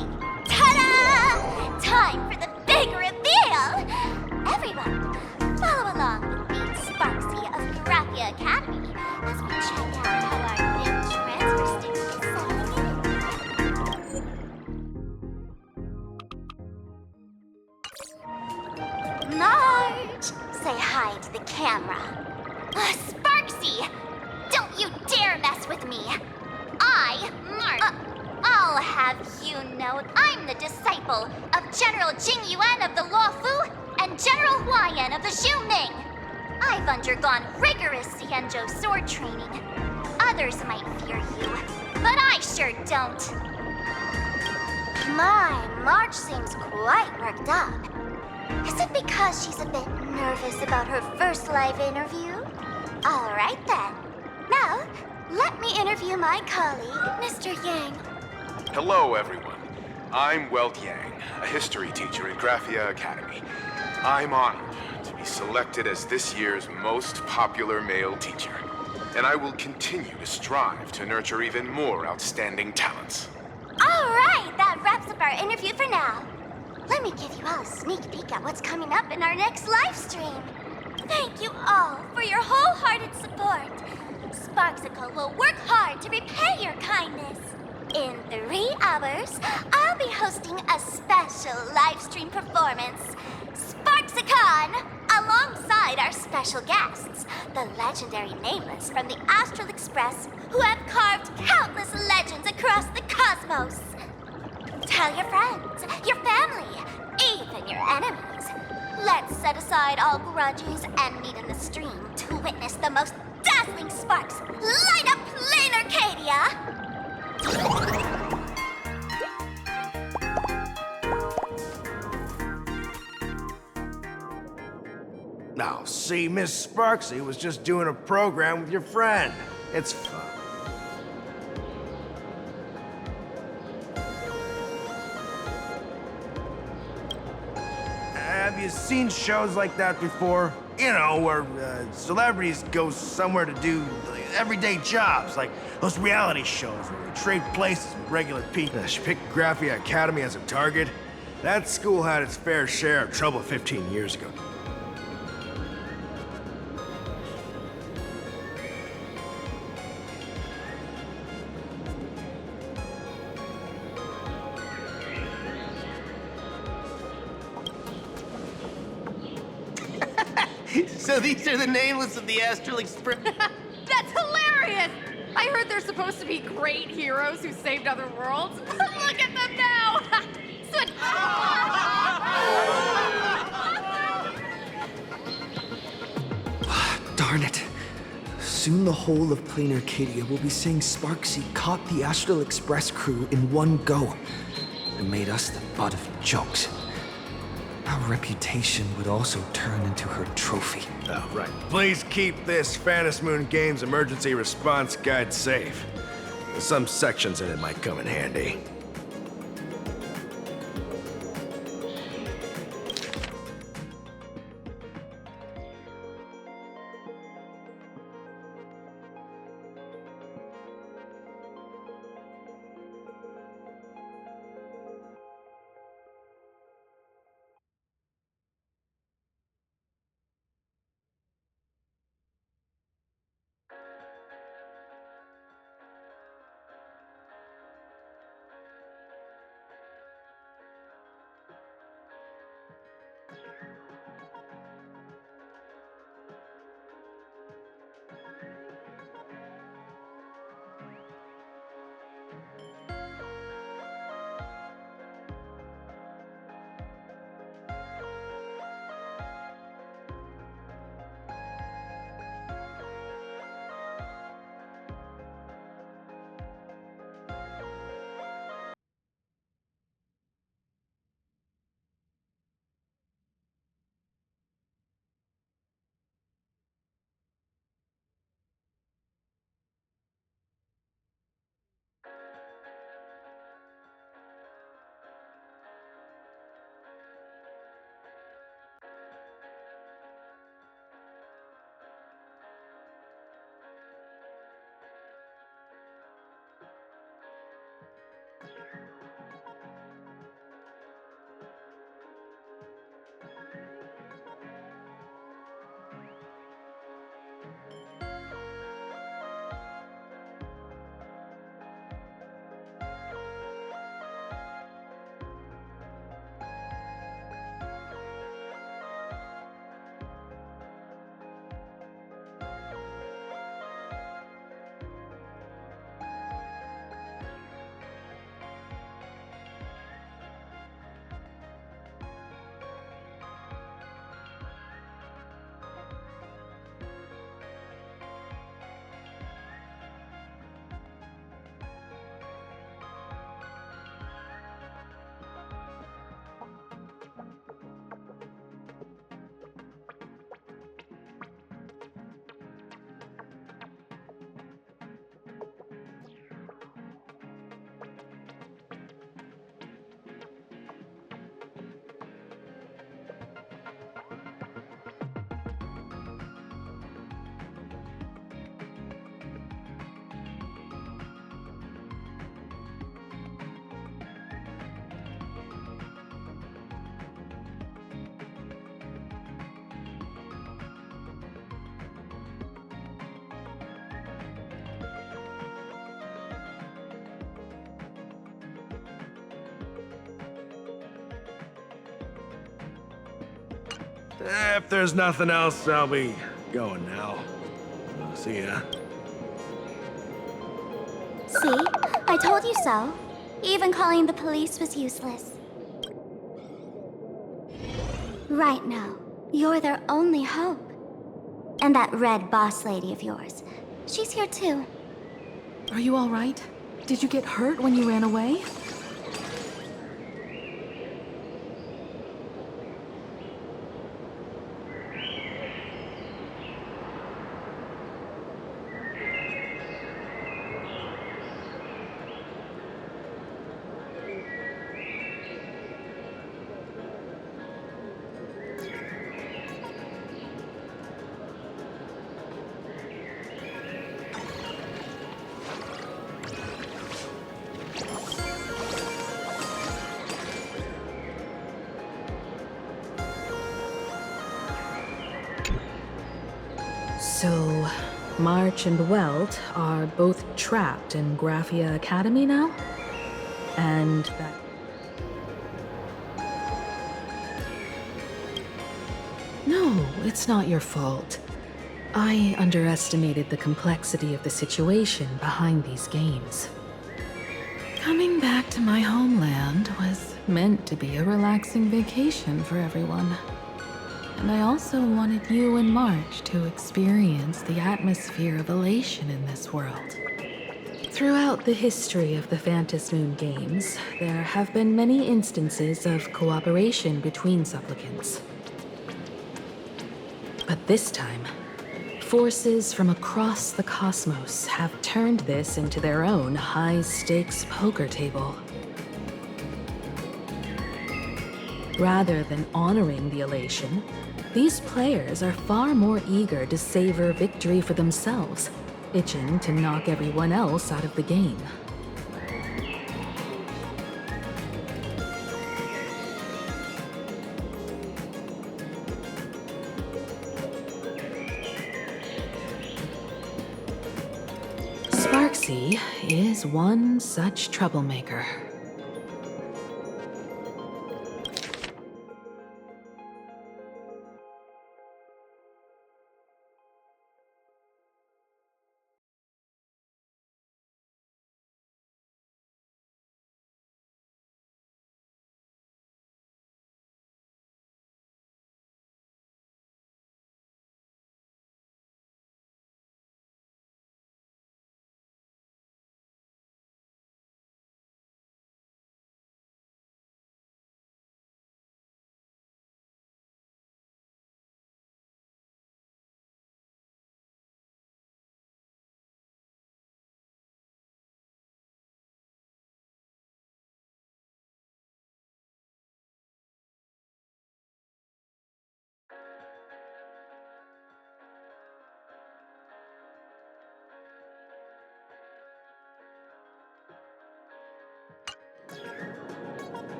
Ta-da! Time for the big reveal! Everyone, follow along with me, Sparksy of Graphia Academy, as we check out how our new transfer student is settling in. Marge! Say hi to the camera. Sparksy! Don't you dare mess with me! I'll have you know I'm the disciple of General Jing Yuan of the Luofu and General Huayan of the Xiuming. I've undergone rigorous Xianzhou sword training. Others might fear you, but I sure don't. My, Marge seems quite worked up. Is it because she's a bit nervous about her first live interview? All right then. Now, let me interview my colleague, Mr. Yang. Hello, everyone. I'm Welt Yang, a history teacher at Graphia Academy. I'm honored to be selected as this year's most popular male teacher, and I will continue to strive to nurture even more outstanding talents. All right, that wraps up our interview for now. Let me give you all a sneak peek at what's coming up in our next live stream. Thank you all for your wholehearted support. Sparksicle will work hard to repay your kindness. In 3 hours, I'll be hosting a special live stream performance, Sparksicon, alongside our special guests, the legendary Nameless from the Astral Express, who have carved countless legends across the cosmos. Tell your friends, your family, even your enemies. Let's set aside all grudges and meet in the stream to witness the most dazzling sparks light up Plain Arcadia! Now, see, Miss Sparksy was just doing a program with your friend. It's fun. Have you seen shows like that before? You know, where celebrities go somewhere to do everyday jobs, like those reality shows where they trade places with regular people. She picked Graphia Academy as a target. That school had its fair share of trouble 15 years ago. So these are the Nameless of the Astral Express. That's hilarious! I heard they're supposed to be great heroes who saved other worlds. Look at them now! Darn it. Soon the whole of Plain Arcadia will be saying Sparksy caught the Astral Express crew in one go and made us the butt of jokes. Our reputation would also turn into her trophy. Oh, right. Please keep this Moon Games emergency response guide safe. Some sections in it might come in handy. If there's nothing else, I'll be going now. See ya. See? I told you so. Even calling the police was useless. Right now, you're their only hope. And that red boss lady of yours, she's here too. Are you all right? Did you get hurt when you ran away? So, March and Welt are both trapped in Graphia Academy now? And that... No, it's not your fault. I underestimated the complexity of the situation behind these games. Coming back to my homeland was meant to be a relaxing vacation for everyone. And I also wanted you and March to experience the atmosphere of elation in this world. Throughout the history of the Phantom Moon games, there have been many instances of cooperation between supplicants. But this time, forces from across the cosmos have turned this into their own high-stakes poker table. Rather than honoring the elation, these players are far more eager to savor victory for themselves, itching to knock everyone else out of the game. Sparksy is one such troublemaker.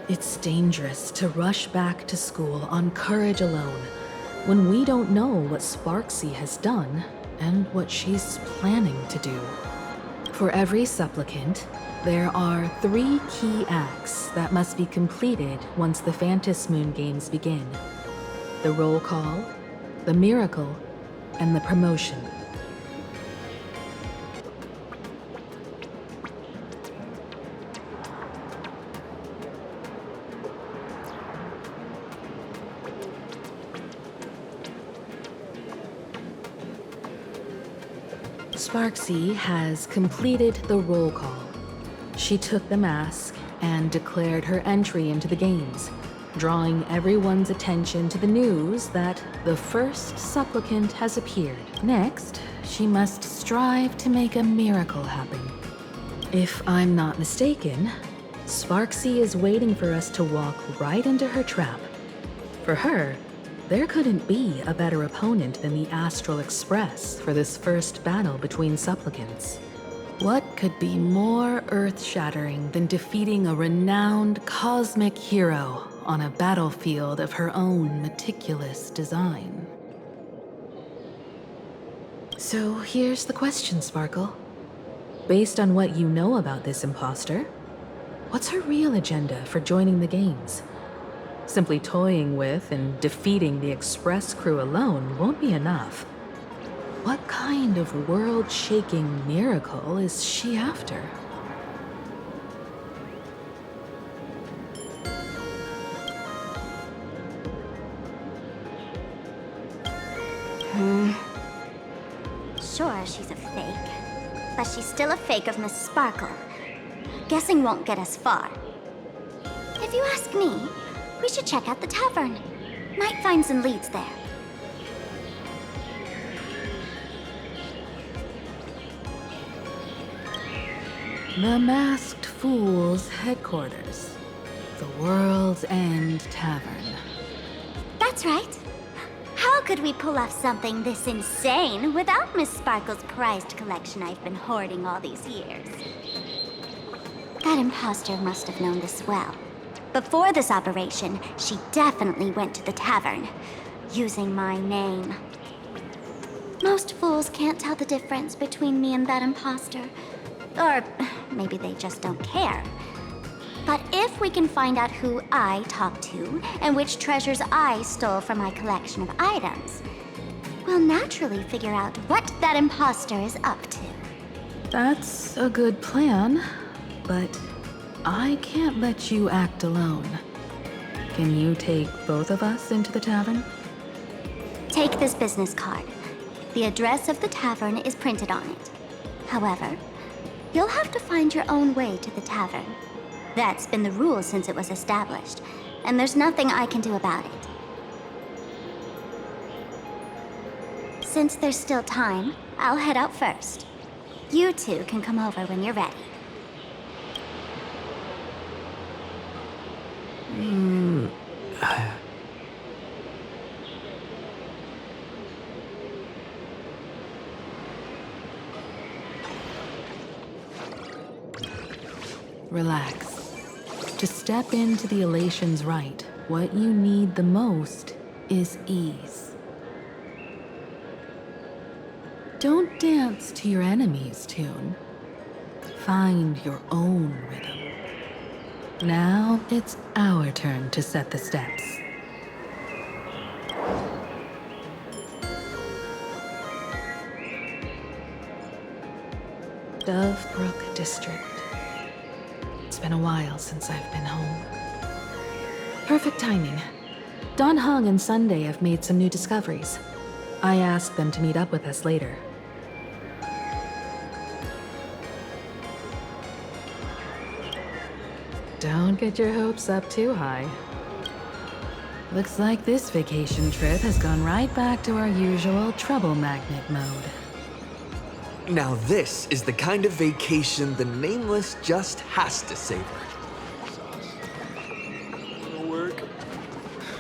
It's dangerous to rush back to school on courage alone, when we don't know what Sparksy has done and what she's planning to do. For every supplicant, there are 3 key acts that must be completed once the Phantom Moon games begin. The roll call, the miracle, and the promotion. Sparksy has completed the roll call. She took the mask and declared her entry into the games, drawing everyone's attention to the news that the first supplicant has appeared. Next, she must strive to make a miracle happen. If I'm not mistaken, Sparksy is waiting for us to walk right into her trap. For her, there couldn't be a better opponent than the Astral Express for this first battle between supplicants. What could be more earth-shattering than defeating a renowned cosmic hero on a battlefield of her own meticulous design? So here's the question, Sparkle. Based on what you know about this imposter, What's her real agenda for joining the games? Simply toying with and defeating the Express crew alone won't be enough. What kind of world-shaking miracle is she after? Sure, she's a fake. But she's still a fake of Miss Sparkle. Guessing won't get us far. If you ask me, we should check out the tavern. Might find some leads there. The Masked Fool's headquarters. The World's End Tavern. That's right. How could we pull off something this insane without Miss Sparkle's prized collection I've been hoarding all these years? That imposter must have known this well. Before this operation, she definitely went to the tavern, using my name. Most fools can't tell the difference between me and that imposter. Or maybe they just don't care. But if we can find out who I talked to and which treasures I stole from my collection of items, we'll naturally figure out what that imposter is up to. That's a good plan, but I can't let you act alone. Can you take both of us into the tavern? Take this business card. The address of the tavern is printed on it. However, you'll have to find your own way to the tavern. That's been the rule since it was established, and there's nothing I can do about it. Since there's still time, I'll head out first. You two can come over when you're ready. Relax. To step into the Elation's right, what you need the most is ease. Don't dance to your enemy's tune. Find your own rhythm. Now it's our turn to set the steps. Dovebrook District. It's been a while since I've been home. Perfect timing. Don Hung and Sunday have made some new discoveries. I asked them to meet up with us later. Don't get your hopes up too high. Looks like this vacation trip has gone right back to our usual trouble magnet mode. Now this is the kind of vacation the Nameless just has to savor. It'll work.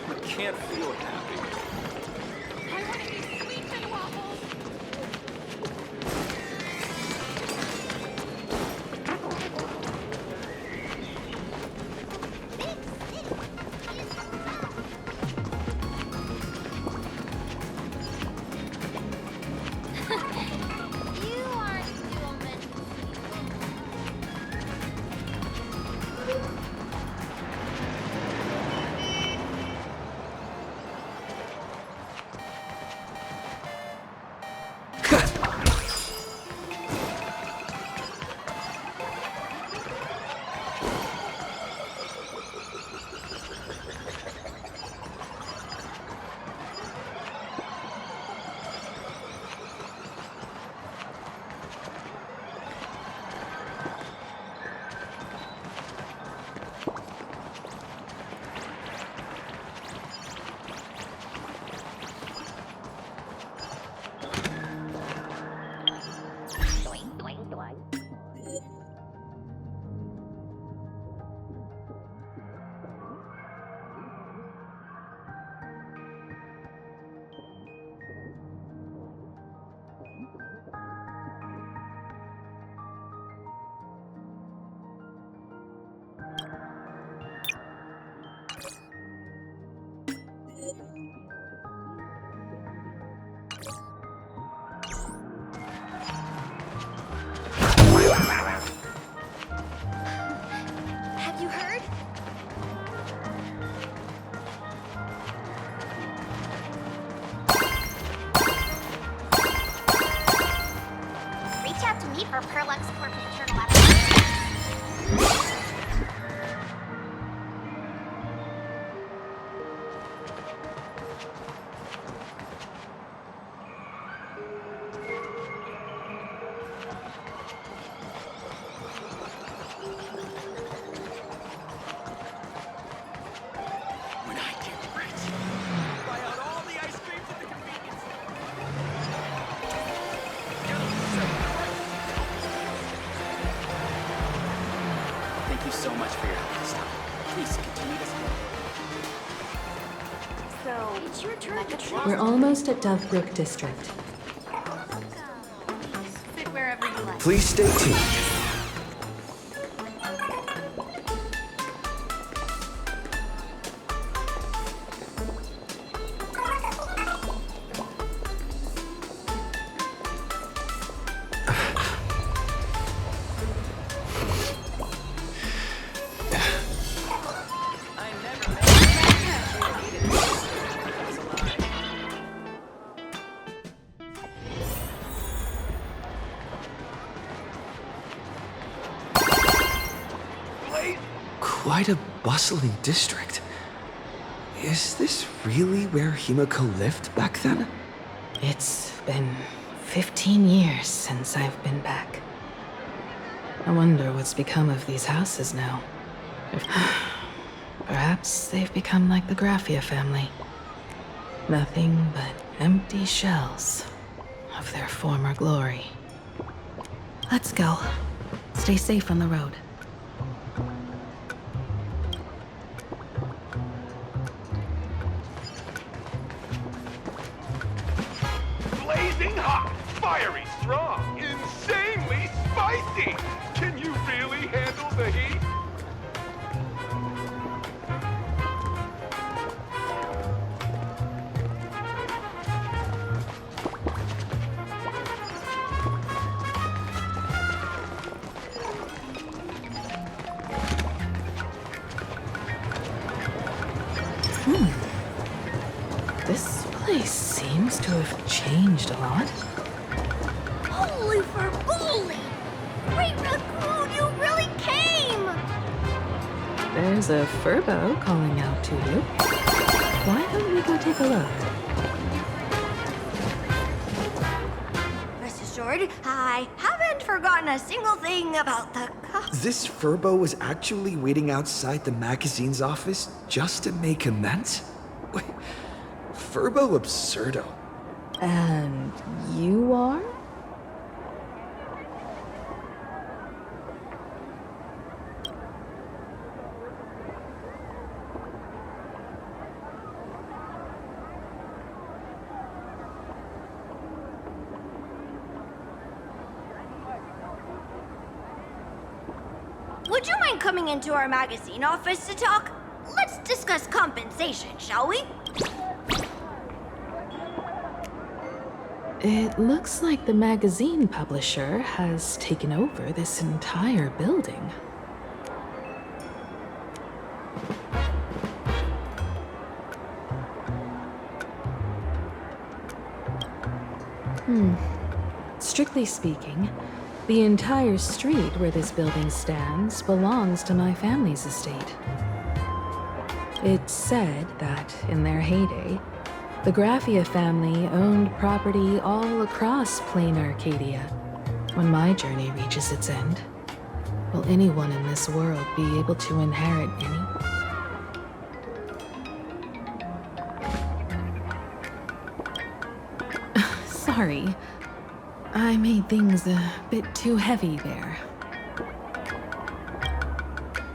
I can't feel happy. I want to eat sweets and waffles. LexCorp and turtle out of When I get rich, buy out all the ice creams at the convenience Thank you so much for your help this time. Please continue to help. So, it's your turn to try. We're almost at Dovebrook District. Sit wherever you like. Please stay tuned. Quite a bustling district. Is this really where Himiko lived back then? It's been 15 years since I've been back. I wonder what's become of these houses now. Perhaps they've become like the Graffia family. Nothing but empty shells of their former glory. Let's go. Stay safe on the road. Blazing hot, fiery strong, insanely spicy! Can you really handle the heat? This place seems to have changed a lot. Holy for bully! Great raccoon, you really came! There's a Furbo calling out to you. Why don't we go take a look? Rest assured, I haven't forgotten a single thing about the This Furbo was actually waiting outside the magazine's office just to make amends? Wait, Furbo absurdo. And you are? Would you mind coming into our magazine office to talk? Let's discuss compensation, shall we? It looks like the magazine publisher has taken over this entire building. Strictly speaking, the entire street where this building stands belongs to my family's estate. It's said that, in their heyday, the Graffia family owned property all across plain Arcadia. When my journey reaches its end, will anyone in this world be able to inherit any? Sorry, I made things a bit too heavy there.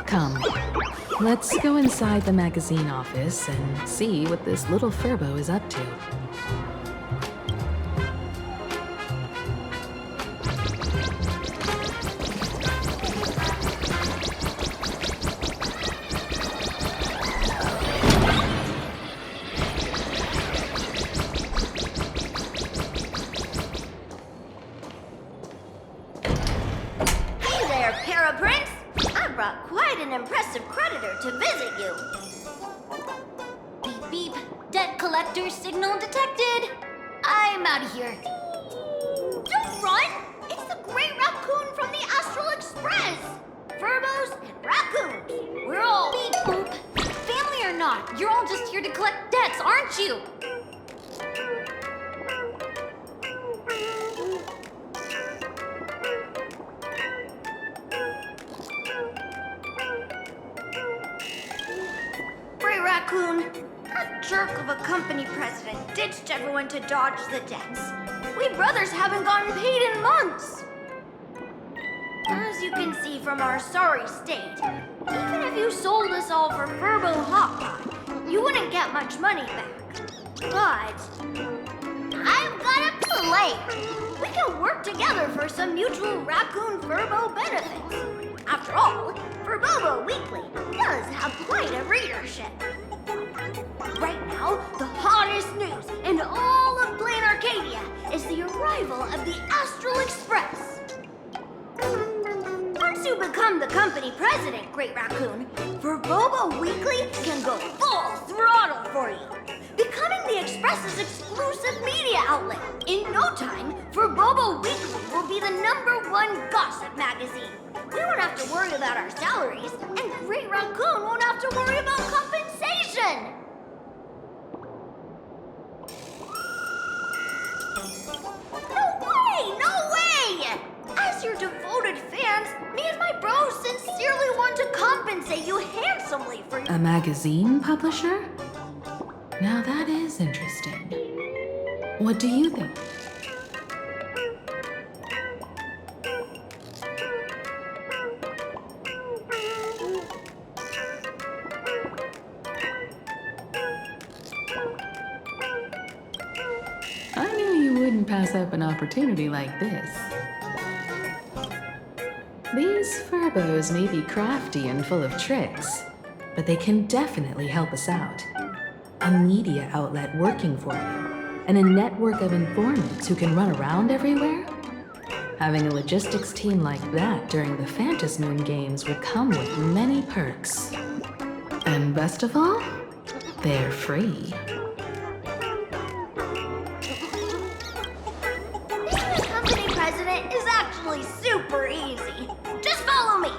Come, let's go inside the magazine office and see what this little Furbo is up to. Hey there, Paraprince! I brought quite an impressive creditor to visit you. Beep beep, debt collector signal detected. I'm out of here. Don't run! It's the Great Raccoon from the got you! Gray Raccoon, that jerk of a company president ditched everyone to dodge the debts. We brothers haven't gotten paid in months. As you can see from our sorry state, even if you sold us all for Furbo Hot Pot, you wouldn't get much money back. But I've got a plan. We can work together for some mutual Raccoon Furbo benefits. After all, Furbobo Weekly does have quite a readership. Right now, the hottest news in all of Plain Arcadia is the arrival of the Astral Express. Once you become the company president, Great Raccoon, Furbobo Weekly can go full throttle for you, becoming the Express's exclusive media outlet. In no time, Furbobo Weekly will be the #1 gossip magazine. We won't have to worry about our salaries, and Great Raccoon won't have to worry about compensation. No way! As your devoted fans, me and my bros sincerely want to compensate you handsomely for A magazine publisher? Now that is interesting. What do you think? I knew you wouldn't pass up an opportunity like this. These Furbos may be crafty and full of tricks, but they can definitely help us out. A media outlet working for you, and a network of informants who can run around everywhere? Having a logistics team like that during the Phantasmoon Games would come with many perks. And best of all, they're free. being a company president is actually super easy. Just follow me.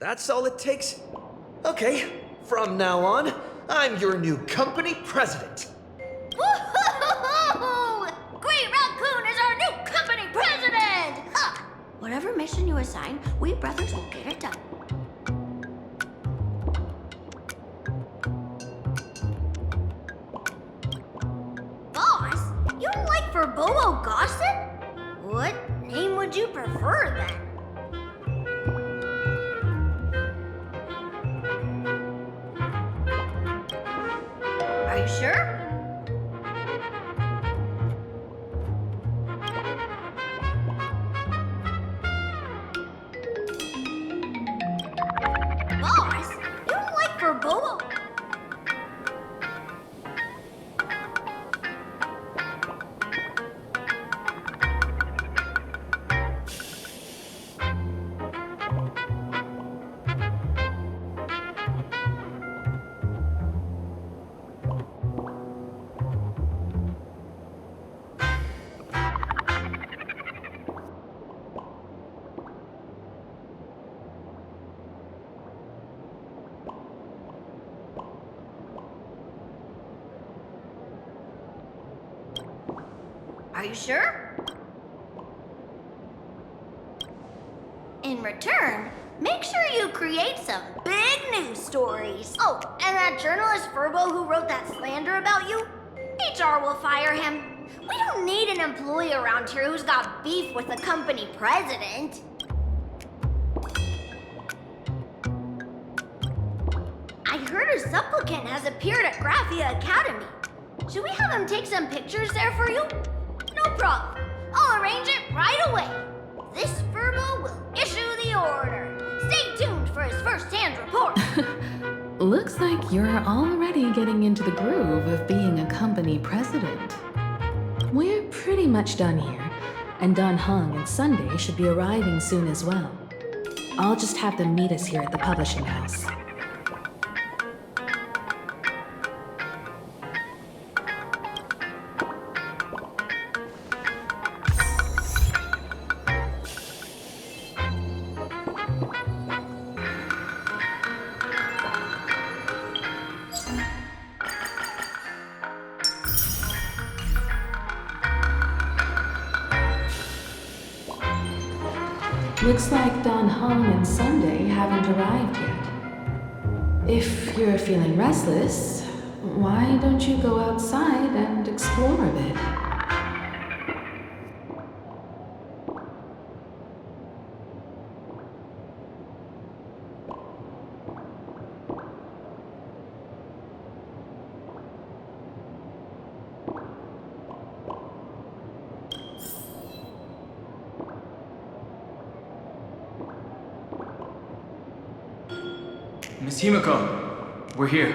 That's all it takes? Okay, from now on, I'm your new company president. Woohoo! Green Raccoon is our new company president! Ha! Whatever mission you assign, we brothers will get it done. Boss, you don't like Verboa gossip? What name would you prefer then? Are you sure? Boss, you don't like Verboa? Are you sure? In return, make sure you create some big news stories. Oh, and that journalist Verbo who wrote that slander about you? HR will fire him. We don't need an employee around here who's got beef with the company president. I heard a supplicant has appeared at Graphia Academy. Should we have him take some pictures there for you? No problem. I'll arrange it right away. This Verbo will issue the order. Stay tuned for his first-hand report. Looks like you're already getting into the groove of being a company president. We're pretty much done here, and Don Hung and Sunday should be arriving soon as well. I'll just have them meet us here at the publishing house. Looks like Don Hung and Sunday haven't arrived yet. If you're feeling restless, why don't you go outside and explore a bit? Miss Himiko, we're here.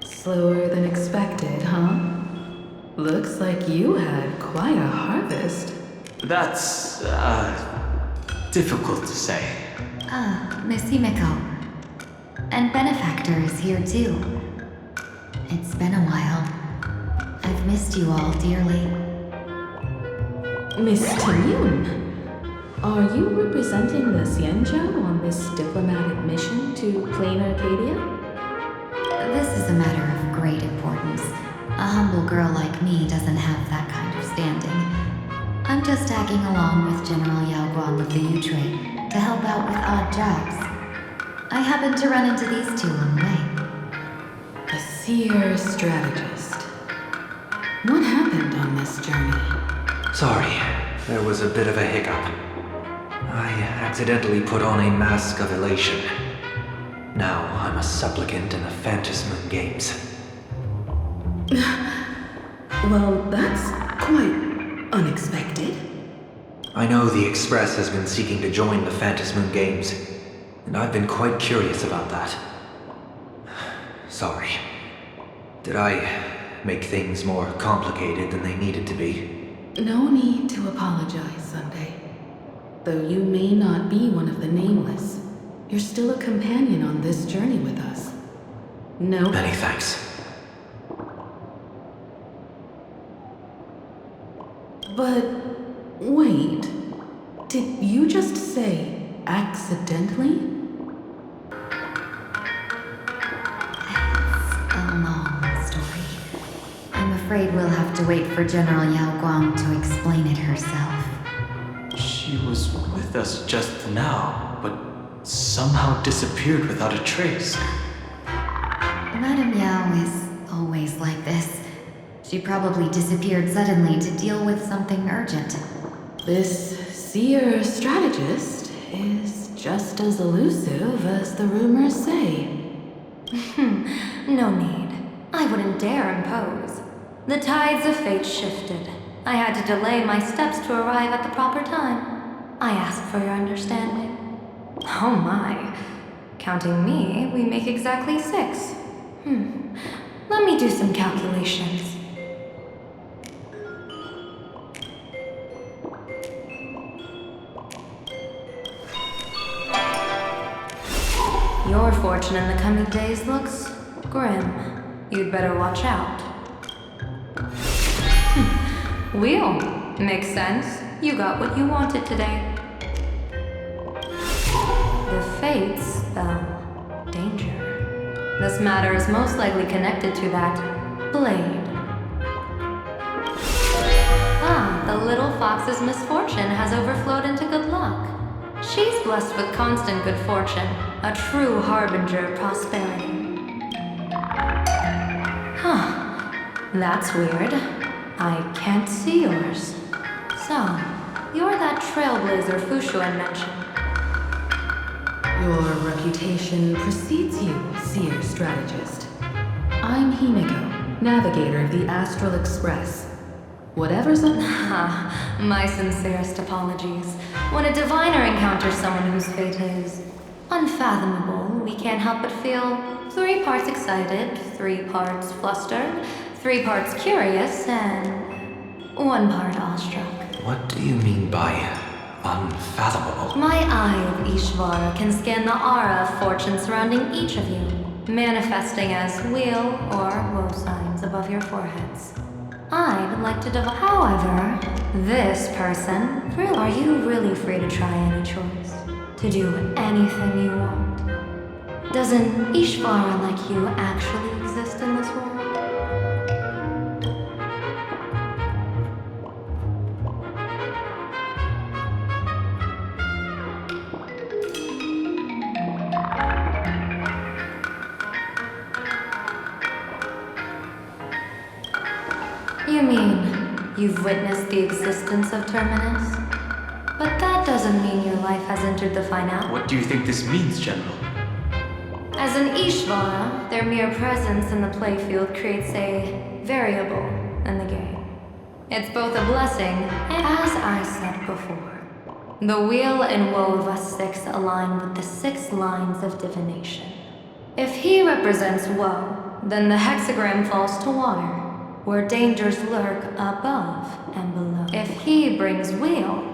Slower than expected, huh? Looks like you had quite a harvest. That's, difficult to say. Miss Himiko. And Benefactor is here too. It's been a while. I've missed you all dearly. Miss Timune, are you representing the Xianzhou on this diplomatic mission to Plain Arcadia? This is a matter of great importance. A humble girl like me doesn't have that kind of standing. I'm just tagging along with General Yao Guan of the U-Trade to help out with odd jobs. I happened to run into these two on the way. A seer strategist. What happened on this journey. Sorry, there was a bit of a hiccup. I accidentally put on a mask of elation. Now I'm a supplicant in the Phantasmoon Games. Well, that's quite unexpected. I know the Express has been seeking to join the Phantasmoon Games, and I've been quite curious about that. Sorry. Did I make things more complicated than they needed to be? No need to apologize, Sunday. Though you may not be one of the nameless, you're still a companion on this journey with us. No. Many thanks. But wait, did you just say accidentally? It's a long story. I'm afraid we'll have to wait for General Yao Guang to explain it herself. She was with us just now, but somehow disappeared without a trace. Madame Yao is always like this. She probably disappeared suddenly to deal with something urgent. This seer strategist is just as elusive as the rumors say. No need. I wouldn't dare impose. The tides of fate shifted. I had to delay my steps to arrive at the proper time. I ask for your understanding. Oh my. Counting me, we make exactly 6. Let me do some calculations. Your fortune in the coming days looks grim. You'd better watch out. Wheel. Makes sense. You got what you wanted today. The Fates spell danger. This matter is most likely connected to that blade. The little fox's misfortune has overflowed into good luck. She's blessed with constant good fortune, a true harbinger of prosperity. That's weird. I can't see yours. So, you're that trailblazer Fushuan mentioned. Your reputation precedes you, seer strategist. I'm Himiko, navigator of the Astral Express. Whatever's up. My sincerest apologies. When a diviner encounters someone whose fate is unfathomable, we can't help but feel 3 parts excited, 3 parts flustered, 3 parts curious, and 1 part awestruck. What do you mean by unfathomable? My eye of Ishvara can scan the aura of fortune surrounding each of you, manifesting as wheel or woe signs above your foreheads. I'd like to However, this person, are you really free to try any choice? To do anything you want? Does an Ishvara like you actually exist in this world? You mean, you've witnessed the existence of Terminus? But that doesn't mean your life has entered the finale. What do you think this means, General? As an Ishvara, their mere presence in the playfield creates a variable in the game. It's both a blessing, and as I said before, the wheel and woe of us 6 align with the 6 lines of divination. If he represents woe, then the hexagram falls to water, where dangers lurk above and below. If he brings wheel,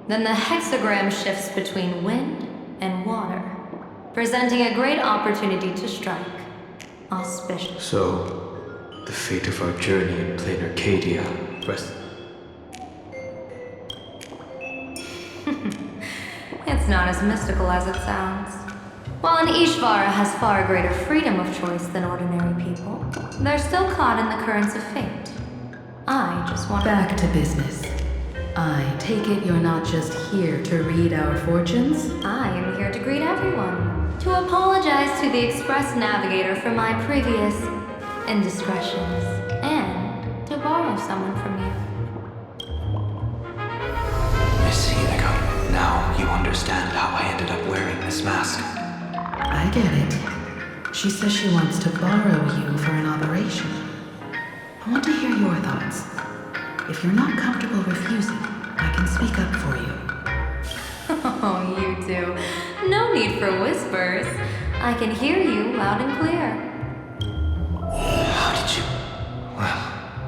then the hexagram shifts between wind and water, presenting a great opportunity to strike. Auspicious. So, the fate of our journey in plain Arcadia rests. It's not as mystical as it sounds. While an Ishvara has far greater freedom of choice than ordinary people, they're still caught in the currents of fate. I just want Back to business. I take it you're not just here to read our fortunes? I am here to greet everyone. To apologize to the Express Navigator for my previous indiscretions. And to borrow someone from you. understand how I ended up wearing this mask. I get it. She says she wants to borrow you for an operation. I want to hear your thoughts. If you're not comfortable refusing, I can speak up for you. Oh, you two. No need for whispers. I can hear you loud and clear. How did you... Well,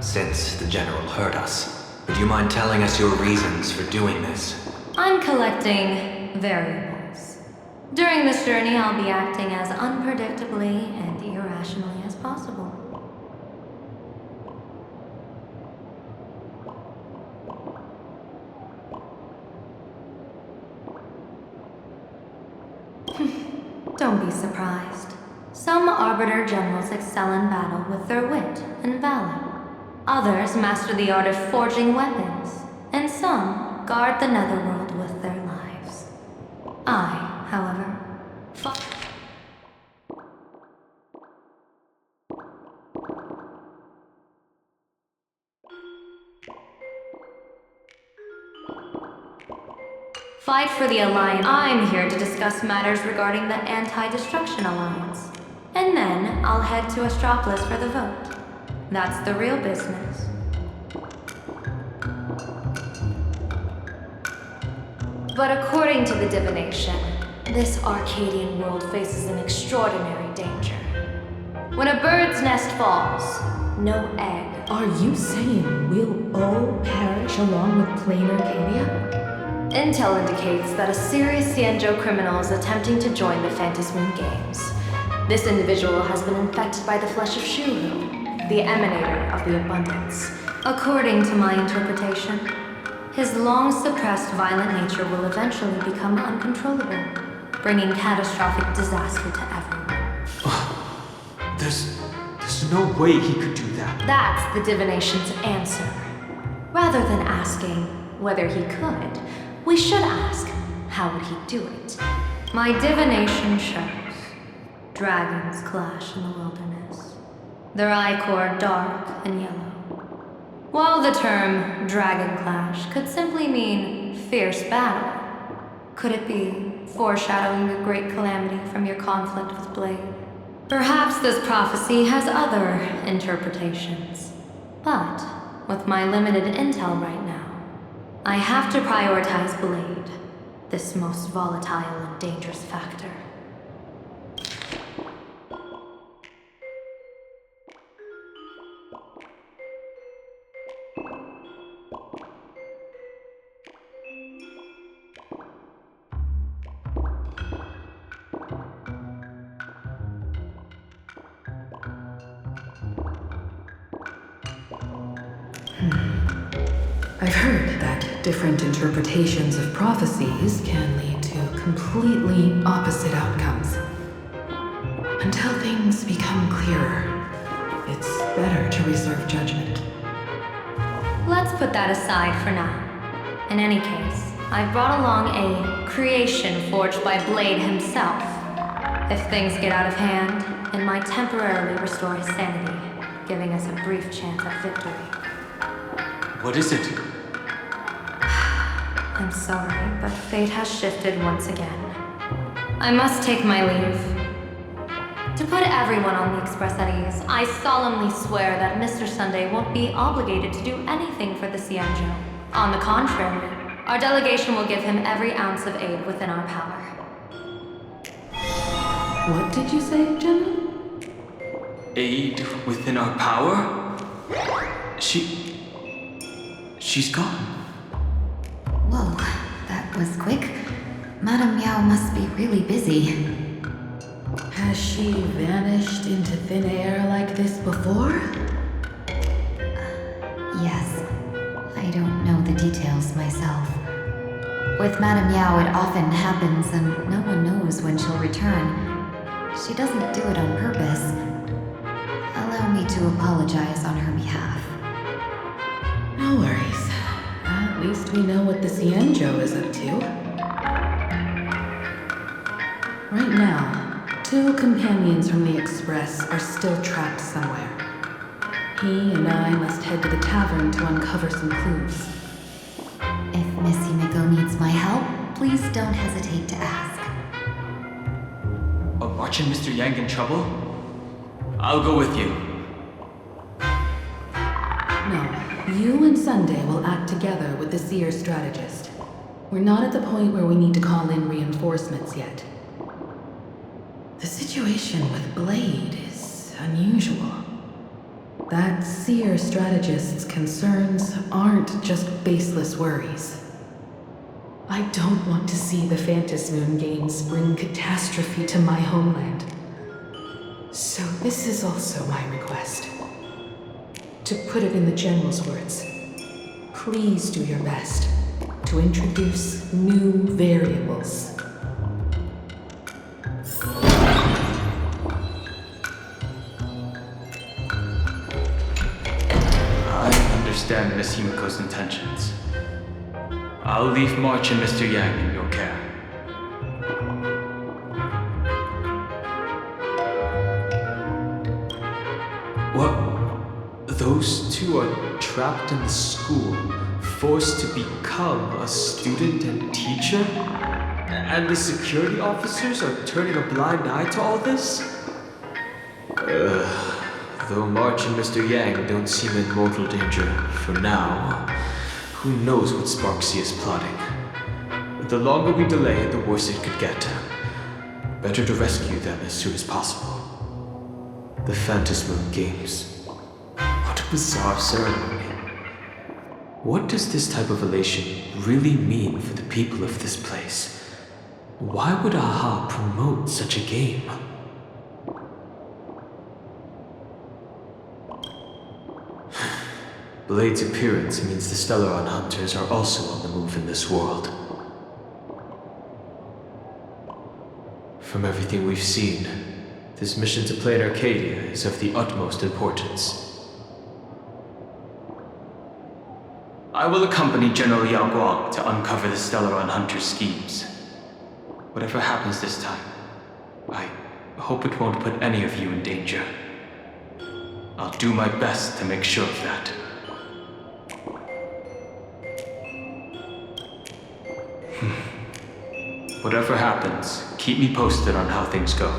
since the General heard us, would you mind telling us your reasons for doing this? I'm collecting variables. During this journey, I'll be acting as unpredictably and irrationally as possible. Don't be surprised. Some Arbiter Generals excel in battle with their wit and valor. Others master the art of forging weapons, and some guard the netherworld with their lives. I, however, fight for the Alliance. I'm here to discuss matters regarding the Anti-Destruction Alliance. And then I'll head to Astropolis for the vote. That's the real business. But according to the divination, this Arcadian world faces an extraordinary danger. When a bird's nest falls, no egg. Are you saying we'll all perish along with plain Arcadia? Intel indicates that a serious Xianzhou criminal is attempting to join the Phantasmoon Games. This individual has been infected by the flesh of Shuru, the emanator of the abundance. According to my interpretation, his long-suppressed violent nature will eventually become uncontrollable, bringing catastrophic disaster to everyone. There's no way he could do that. That's the divination's answer. Rather than asking whether he could, we should ask, how would he do it? My divination shows dragons clash in the wilderness. Their ichor dark and yellow. While the term dragon clash could simply mean fierce battle, could it be foreshadowing a great calamity from your conflict with Blade? Perhaps this prophecy has other interpretations. But with my limited intel right now, I have to prioritize Blade, this most volatile and dangerous factor. I've heard that different interpretations of prophecies can lead to completely opposite outcomes. Until things become clearer, it's better to reserve judgment. Let's put that aside for now. In any case, I brought along a creation forged by Blade himself. If things get out of hand, it might temporarily restore his sanity, giving us a brief chance at victory. What is it? I'm sorry, but fate has shifted once again. I must take my leave. To put everyone on the Express at ease, I solemnly swear that Mr. Sunday won't be obligated to do anything for the Xianzhou. On the contrary, our delegation will give him every ounce of aid within our power. What did you say, General? Aid within our power? She's gone. Whoa, that was quick. Madame Yao must be really busy. Has she vanished into thin air like this before? Yes. I don't know the details myself. With Madame Yao, it often happens and no one knows when she'll return. She doesn't do it on purpose. Allow me to apologize on her behalf. No worries. At least we know what the Xianzhou is up to. Right now, 2 companions from the Express are still trapped somewhere. He and I must head to the tavern to uncover some clues. If Miss Himiko needs my help, please don't hesitate to ask. Are March and Mr. Yang in trouble? I'll go with you. No, you and Sunday will act together with the Seer strategist. We're not at the point where we need to call in reinforcements yet. The situation with Blade is unusual. That Seer strategist's concerns aren't just baseless worries. I don't want to see the Phantasmoon Games bring catastrophe to my homeland. So this is also my request. To put it in the General's words, please do your best to introduce new variables. I understand Miss Himiko's intentions. I'll leave March and Mr. Yang in your care. What? Those two are trapped in the school, forced to become a student and teacher? And the security officers are turning a blind eye to all this? Though March and Mr. Yang don't seem in mortal danger for now, who knows what Sparksy is plotting? The longer we delay, the worse it could get. Better to rescue them as soon as possible. The Phantasmoon Games. What a bizarre ceremony. What does this type of elation really mean for the people of this place? Why would AHA promote such a game? Blade's appearance means the Stellaron Hunters are also on the move in this world. From everything we've seen, this mission to Plain Arcadia is of the utmost importance. I will accompany General Yao Guang to uncover the Stellaron Hunters' schemes. Whatever happens this time, I hope it won't put any of you in danger. I'll do my best to make sure of that. Whatever happens, keep me posted on how things go.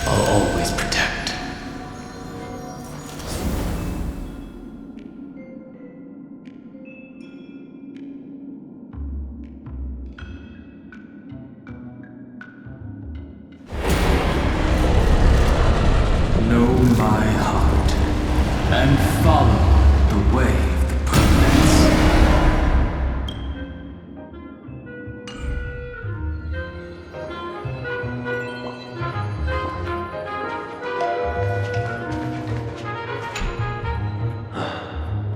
I'll always protect. Know my heart and follow the way of the permanence.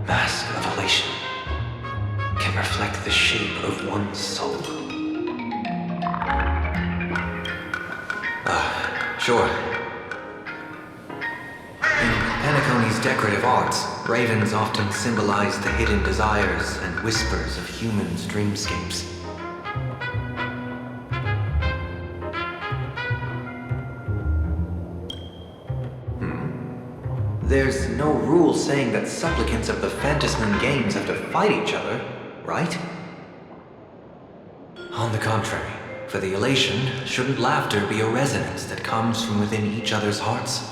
Mask of elation can reflect the shape of one's soul. Sure. In Penacony's decorative arts, ravens often symbolize the hidden desires and whispers of humans' dreamscapes. There's no rule saying that supplicants of the Phantasmoon Games have to fight each other, right? On the contrary, for the elation, shouldn't laughter be a resonance that comes from within each other's hearts?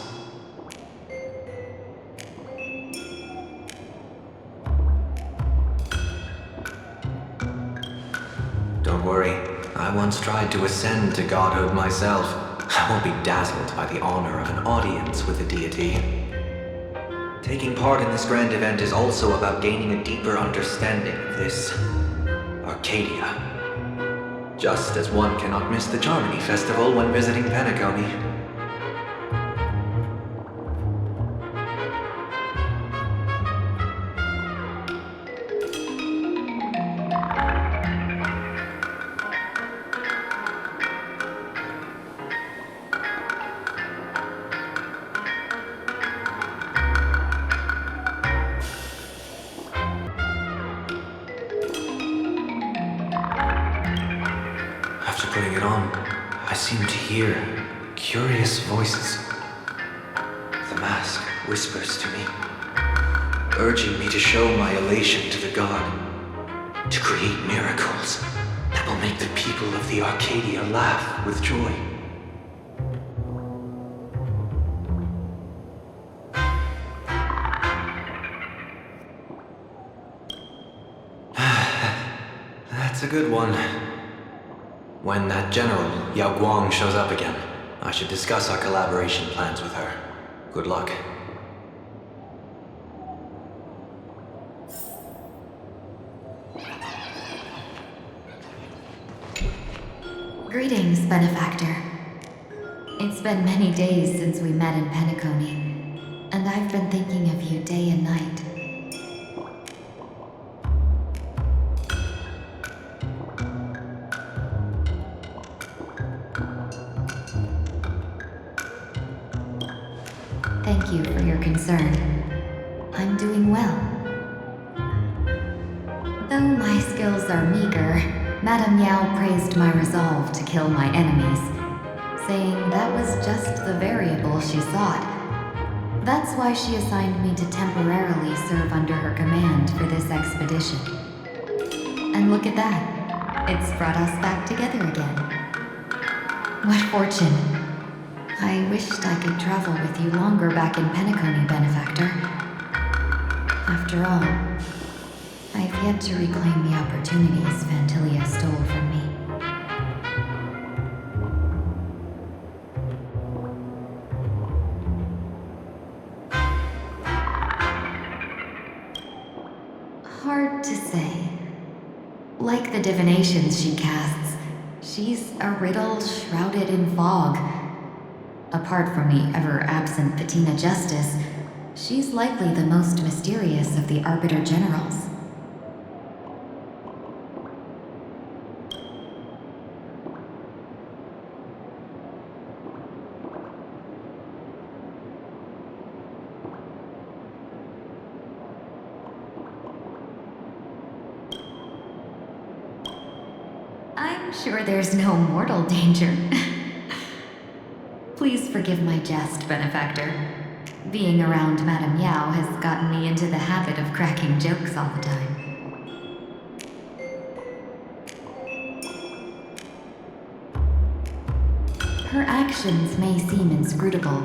Don't worry, I once tried to ascend to godhood myself. I won't be dazzled by the honor of an audience with a deity. Taking part in this grand event is also about gaining a deeper understanding of this Arcadia. Just as one cannot miss the Charmony Festival when visiting Penacony. Putting it on, I seem to hear curious voices. The mask whispers to me, urging me to show my elation to the god, to create miracles that will make the people of the Arcadia laugh with joy. That's a good one. When that general, Yao Guang, shows up again, I should discuss our collaboration plans with her. Good luck. Greetings, benefactor. It's been many days since we met in Penacony, and I've been thinking of you day and night. Thank you for your concern. I'm doing well. Though my skills are meager, Madame Yao praised my resolve to kill my enemies, saying that was just the variable she sought. That's why she assigned me to temporarily serve under her command for this expedition. And look at that. It's brought us back together again. What fortune. I wished I could travel with you longer back in Penacony, benefactor. After all, I've yet to reclaim the opportunities Vantilia stole from me. Hard to say. Like the divinations she casts, she's a riddle shrouded in fog. Apart from the ever-absent Patina Justice, she's likely the most mysterious of the Arbiter Generals. I'm sure there's no mortal danger. Please forgive my jest, benefactor. Being around Madame Yao has gotten me into the habit of cracking jokes all the time. Her actions may seem inscrutable,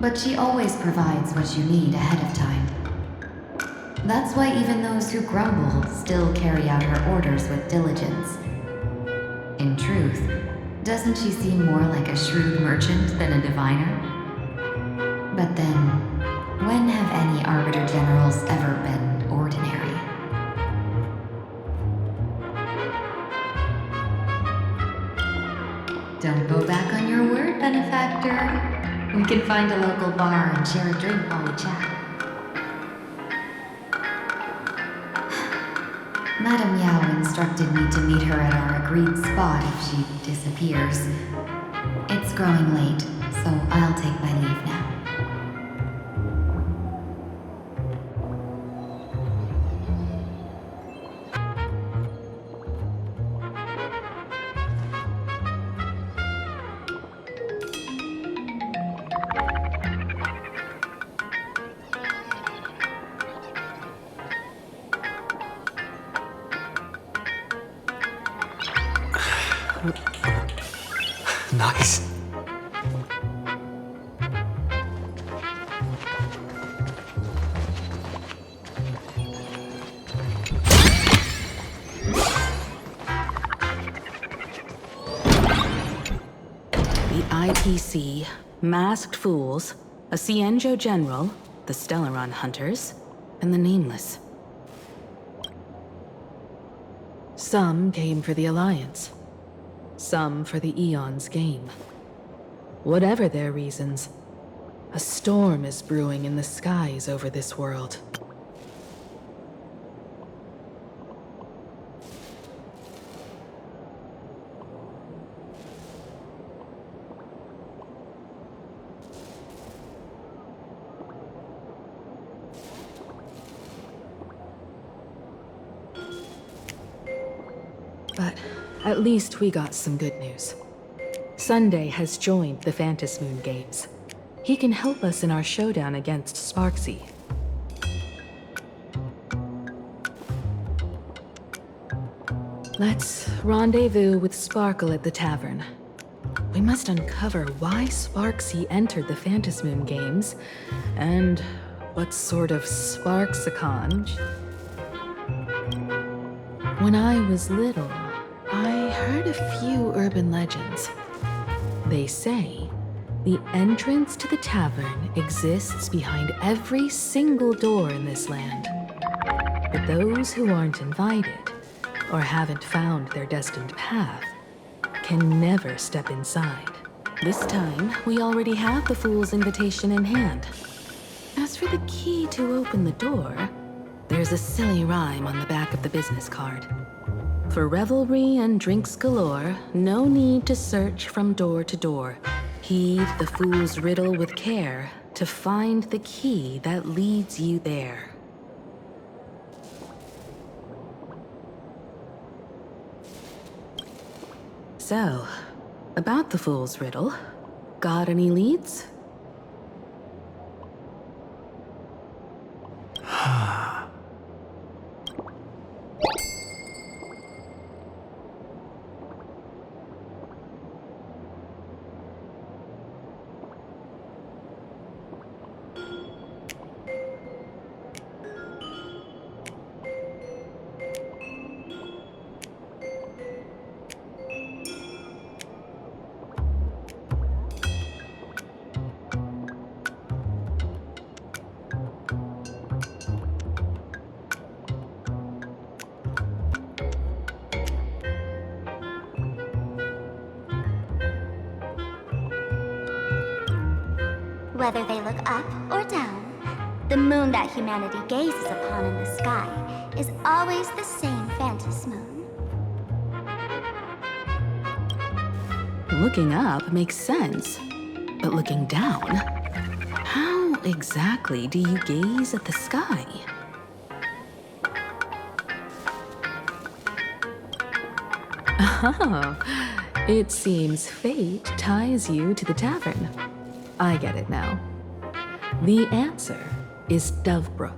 but she always provides what you need ahead of time. That's why even those who grumble still carry out her orders with diligence. In truth, doesn't she seem more like a shrewd merchant than a diviner? But then, when have any Arbiter Generals ever been ordinary? Don't go back on your word, benefactor. We can find a local bar and share a drink while we chat. Madame Yao instructed me to meet her at our agreed spot if she disappears. It's growing late, so I'll take my leave now. Nice. The IPC, Masked Fools, a Cienjo General, the Stellaron Hunters, and the Nameless. Some came for the Alliance. Some for the Eon's game. Whatever their reasons, a storm is brewing in the skies over this world. But at least we got some good news. Sunday has joined the Phantasmoon Games. He can help us in our showdown against Sparksy. Let's rendezvous with Sparkle at the tavern. We must uncover why Sparksy entered the Phantasmoon Games, and what sort of Sparksicon. When I was little, I heard a few urban legends. They say the entrance to the tavern exists behind every single door in this land. But those who aren't invited, or haven't found their destined path, can never step inside. This time, we already have the Fool's invitation in hand. As for the key to open the door, there's a silly rhyme on the back of the business card. For revelry and drinks galore, no need to search from door to door. Heed the fool's riddle with care to find the key that leads you there. So, about the fool's riddle, got any leads? Whether they look up or down, the moon that humanity gazes upon in the sky is always the same Phantasmoon. Looking up makes sense, but looking down? How exactly do you gaze at the sky? Oh, it seems fate ties you to the tavern. I get it now. The answer is Dovebrook.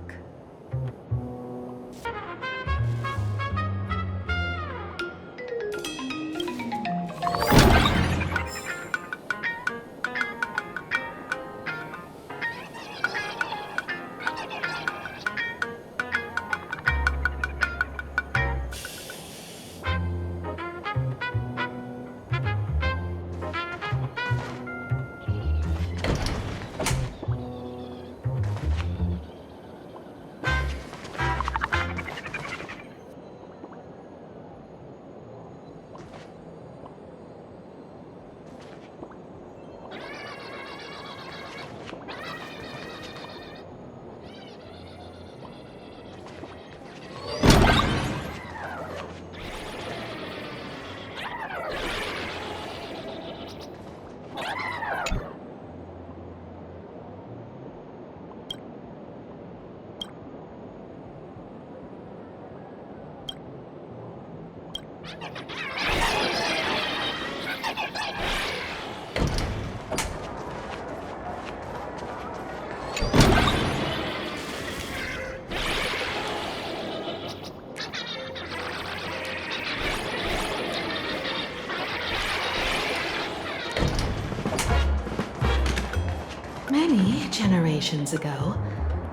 generations ago,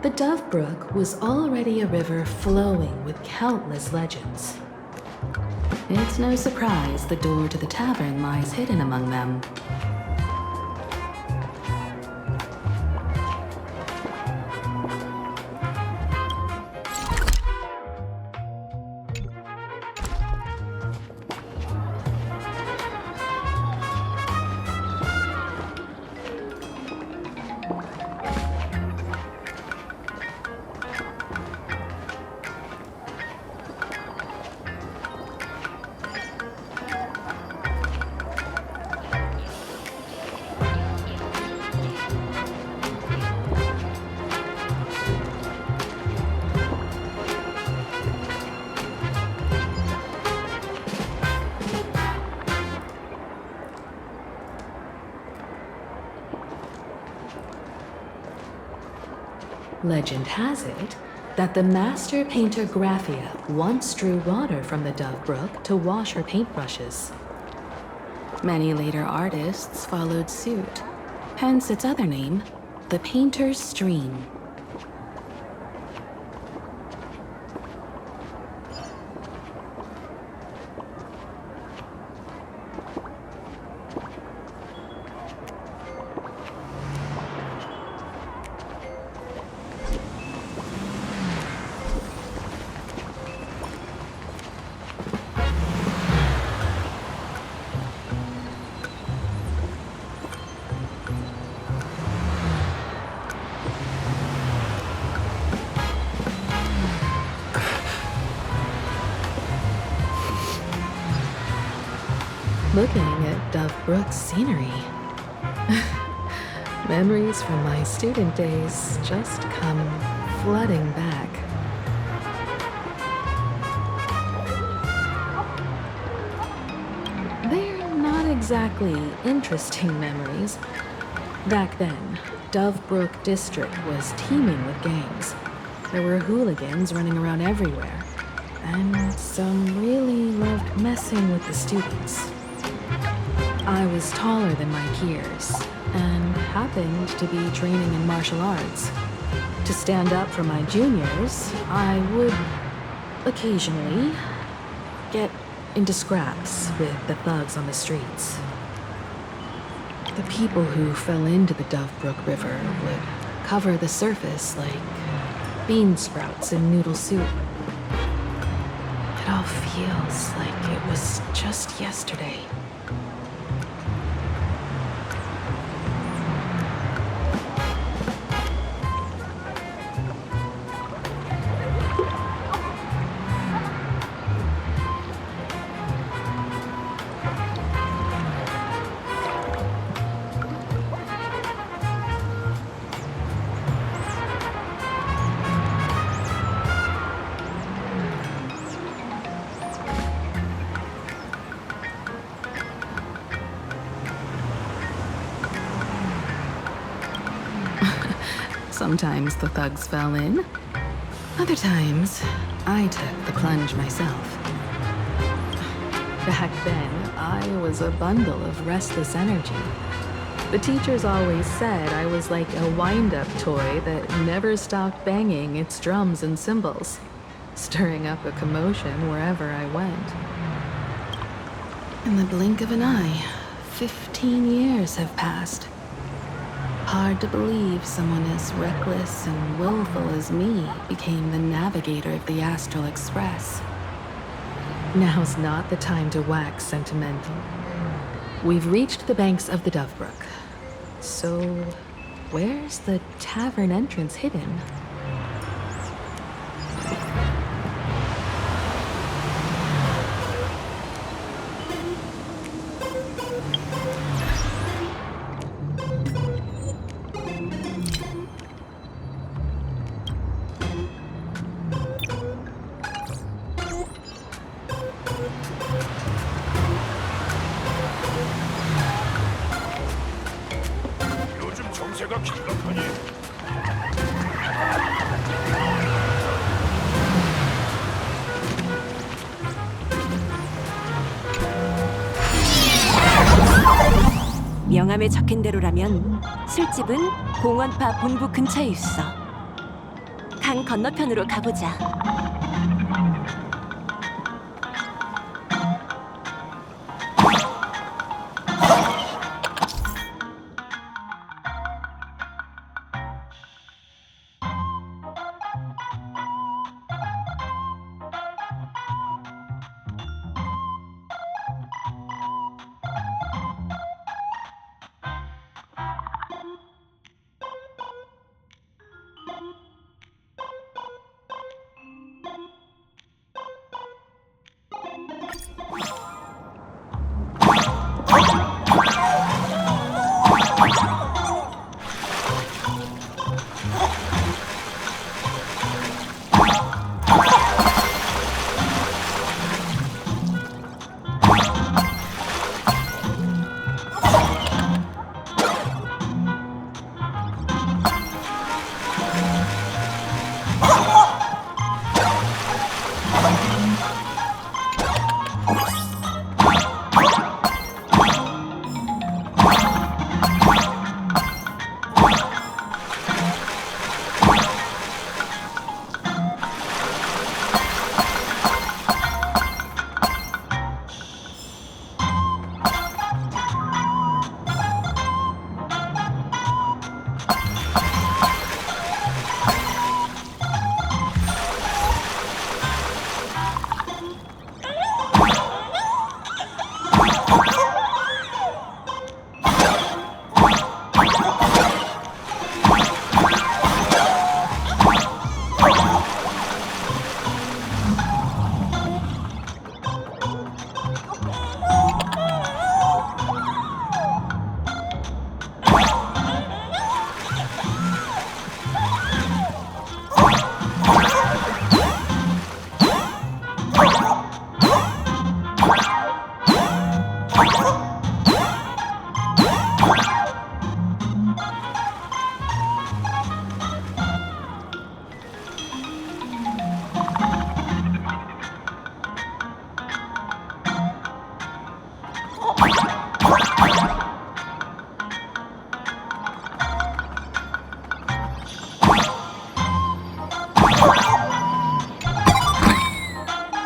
the Dove Brook was already a river flowing with countless legends. It's no surprise the door to the tavern lies hidden among them. Legend has it that the master painter Graphia once drew water from the Dove Brook to wash her paintbrushes. Many later artists followed suit, hence its other name, the Painter's Stream. Looking at Dove Brook's scenery. Memories from my student days just come flooding back. They're not exactly interesting memories. Back then, Dove Brook District was teeming with gangs. There were hooligans running around everywhere, and some really loved messing with the students. I was taller than my peers, and happened to be training in martial arts. To stand up for my juniors, I would occasionally get into scraps with the thugs on the streets. The people who fell into the Dove Brook River would cover the surface like bean sprouts in noodle soup. It all feels like it was just yesterday. Sometimes the thugs fell in. Other times, I took the plunge myself. Back then, I was a bundle of restless energy. The teachers always said I was like a wind-up toy that never stopped banging its drums and cymbals, stirring up a commotion wherever I went. In the blink of an eye, 15 years have passed. Hard to believe someone as reckless and willful as me became the navigator of the Astral Express. Now's not the time to wax sentimental. We've reached the banks of the Dove Brook. So, where's the tavern entrance hidden? 명함에 적힌 대로라면 술집은 공원파 본부 근처에 있어. 강 건너편으로 가보자.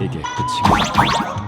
이게 끝인가?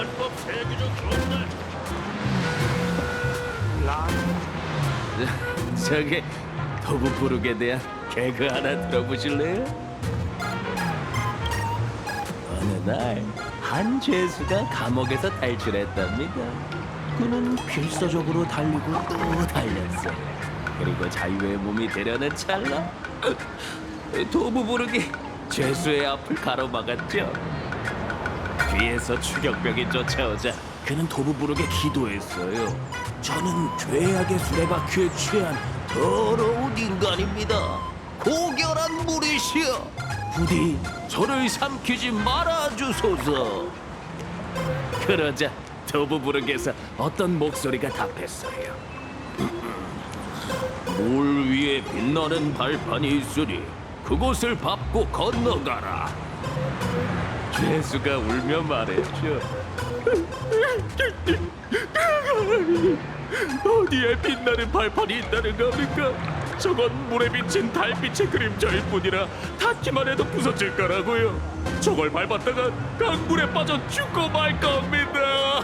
관법 세계적 존재. 저기 도부부룩에 대한 개그 하나 들어보실래요? 어느 날 한 죄수가 감옥에서 탈출했답니다. 그는 필사적으로 달리고 또 달렸어요. 그리고 자유의 몸이 되려는 찰나 도부부룩이 죄수의 앞을 가로막았죠. 뒤에서 추격병이 쫓아오자 그는 도부부룩에 기도했어요. 저는 죄악의 수레바퀴에 취한 더러운 인간입니다. 고결한 무리시여, 부디 저를 삼키지 말아주소서. 그러자 도부부룩에서 어떤 목소리가 답했어요. 물 위에 빛나는 발판이 있으니 그곳을 밟고 건너가라. 죄수가 울며 말했죠. 어디에 빛나는 발판이 있다는 겁니까? 저건 물에 비친 달빛의 그림자일 뿐이라 닿기만 해도 부서질 거라고요. 저걸 밟았다가 강물에 빠져 죽고 말 겁니다.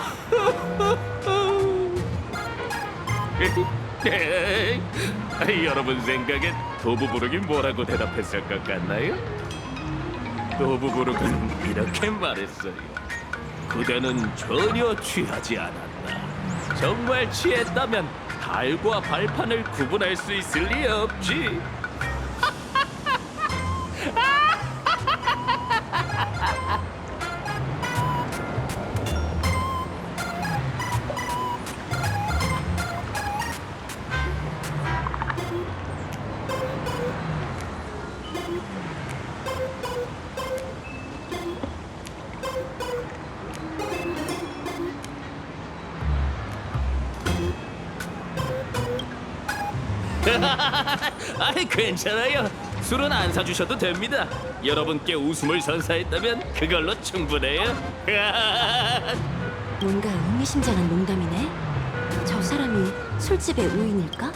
여러분 생각엔 도부부룩이 뭐라고 대답했을 것 같나요? 도부부룩은 이렇게 말했어요. 그대는 전혀 취하지 않았다. 정말 취했다면 달과 발판을 구분할 수 있을 리 없지. 아이 괜찮아요. 술은 안 사주셔도 됩니다. 여러분께 웃음을 선사했다면 그걸로 충분해요. 뭔가 의미심장한 농담이네. 저 사람이 술집의 우인일까?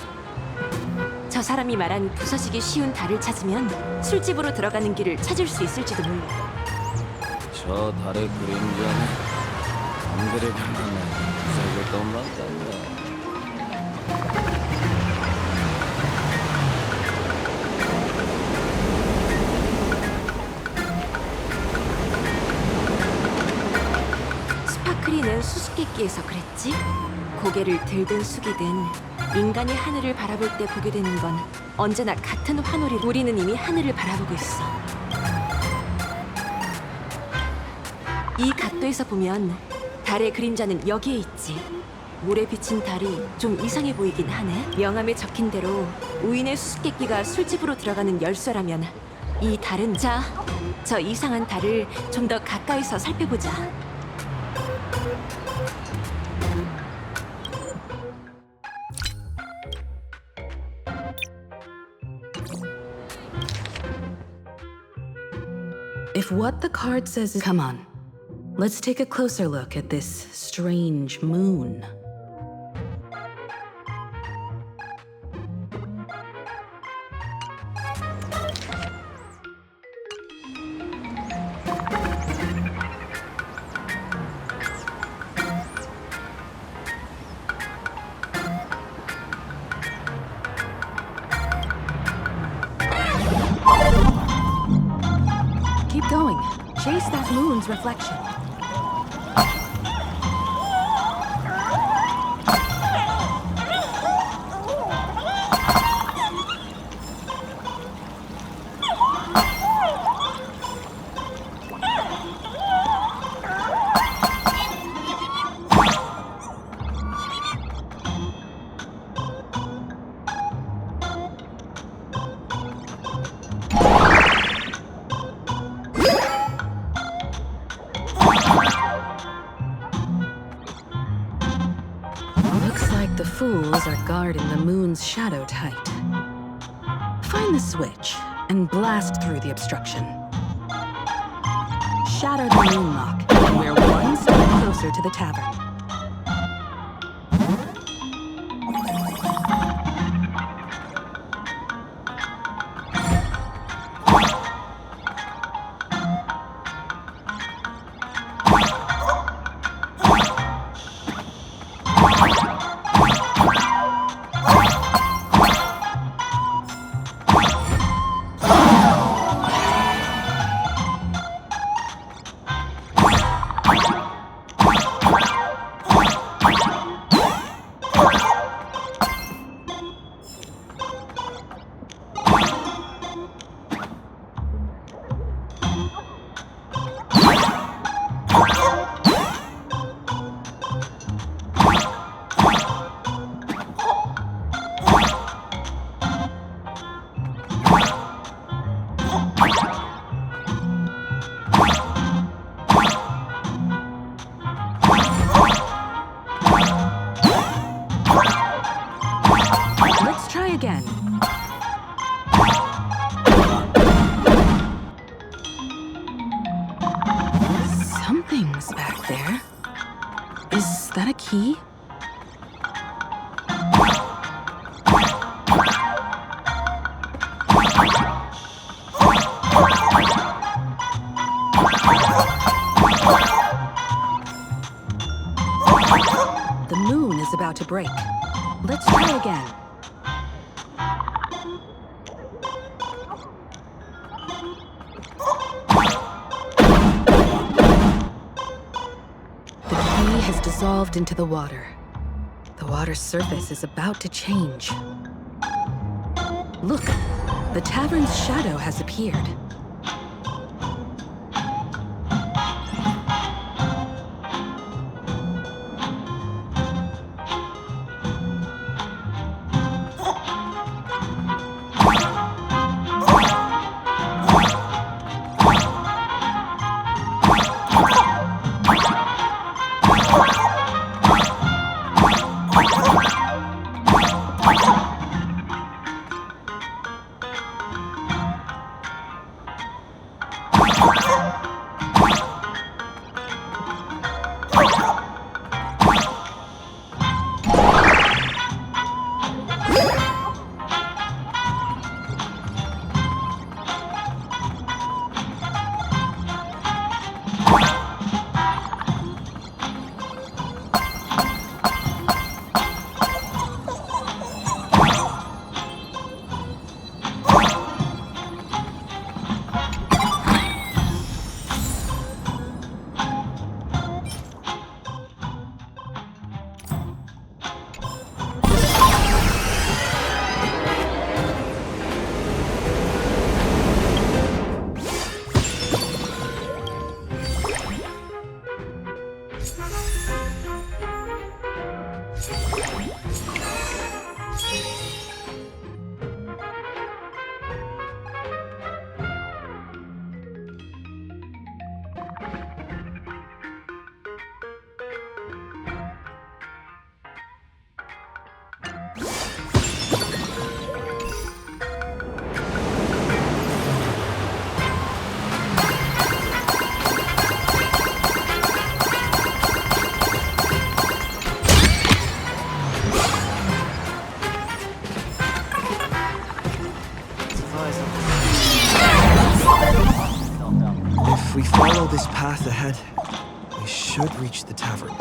저 사람이 말한 부서지기 쉬운 달을 찾으면 술집으로 들어가는 길을 찾을 수 있을지도 몰라. 저 달의 그림자는 남들의 편안한 부서질 것만 같네. 스파클이 낸 수수께끼에서 그랬지? 고개를 들든 숙이든 인간이 하늘을 바라볼 때 보게 되는 건 언제나 같은 환호리. 우리는 이미 하늘을 바라보고 있어. 이 각도에서 보면 달의 그림자는 여기에 있지. 물에 비친 달이 좀 이상해 보이긴 하네. 명함에 적힌 대로 우인의 수수께끼가 술집으로 들어가는 열쇠라면 이 달은 저 이상한 달을 좀 더 가까이서 살펴보자. If what the card says is... Come on. Let's take a closer look at this strange moon. Keep going. Chase that moon's reflection. The fools are guarding the moon's shadow tight. Find the switch and blast through the obstruction. Shatter the moon lock, and we're one step closer to the tavern. again. Something's back there. Is that a key? The moon is about to break. Let's try again. The key has dissolved into the water. The water's surface is about to change. Look, the tavern's shadow has appeared. If we follow this path ahead, we should reach the tavern.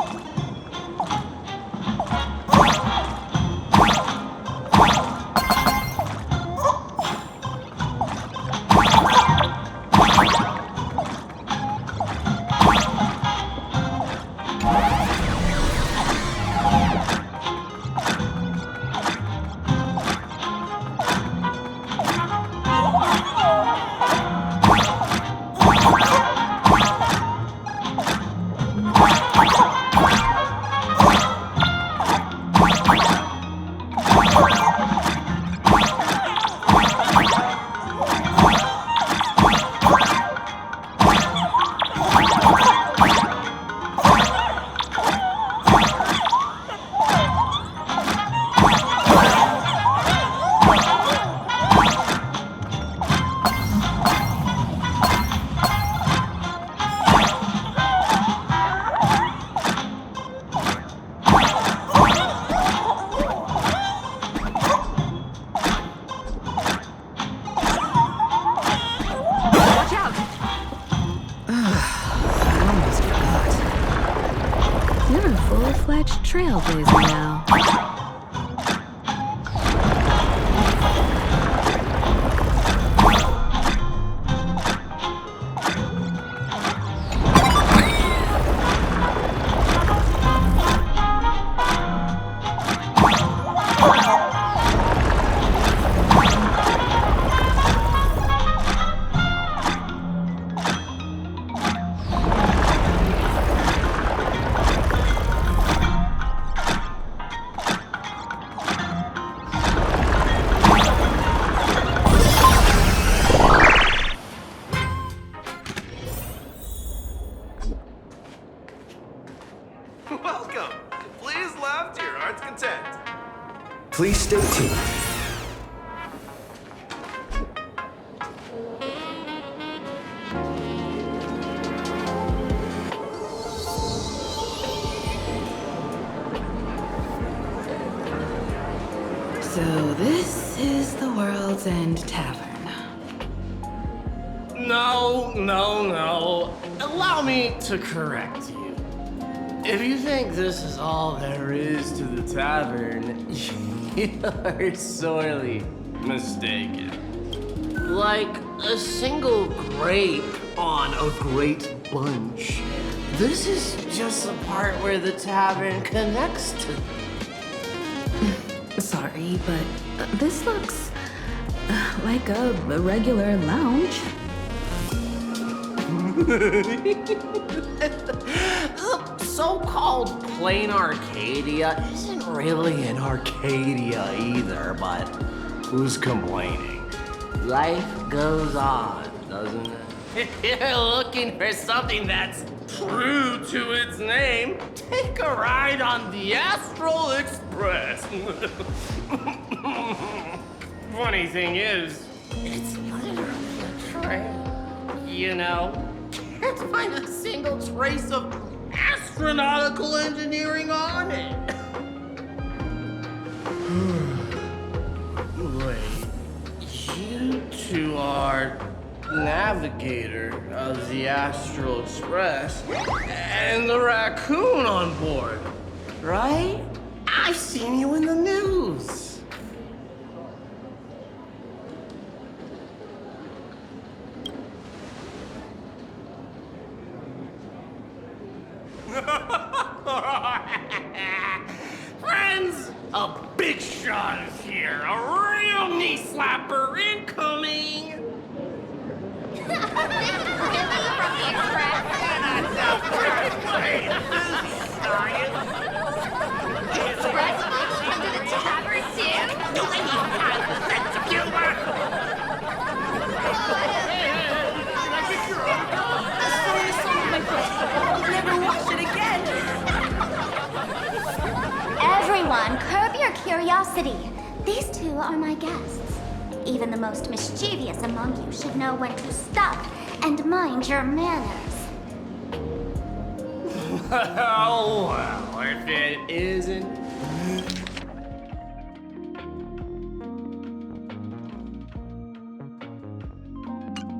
You're a full-fledged trailblazer now. Welcome. Please laugh to your heart's content. Please stay tuned. So this is the World's End Tavern. No. Allow me to correct you. If you think this is all there is to the tavern, you are sorely mistaken. Like a single grape on a great bunch, this is just the part where the tavern connects to. Sorry, but this looks like a regular lounge. The so-called plain Arcadia isn't really an Arcadia either, but who's complaining? Life goes on, doesn't it? If you're looking for something that's true to its name, take a ride on the Astral Express. Funny thing is, it's literally a train. You know, can't find a single trace of astronautical engineering on it. Wait, you two are navigator of the Astral Express and the raccoon on board, right? I've seen you in the news. Friends, a big shot is here. A real knee slapper incoming. Everyone, curb your curiosity. These two are my guests. Even the most mischievous among you should know when to stop and mind your manners. Oh, well, if it isn't.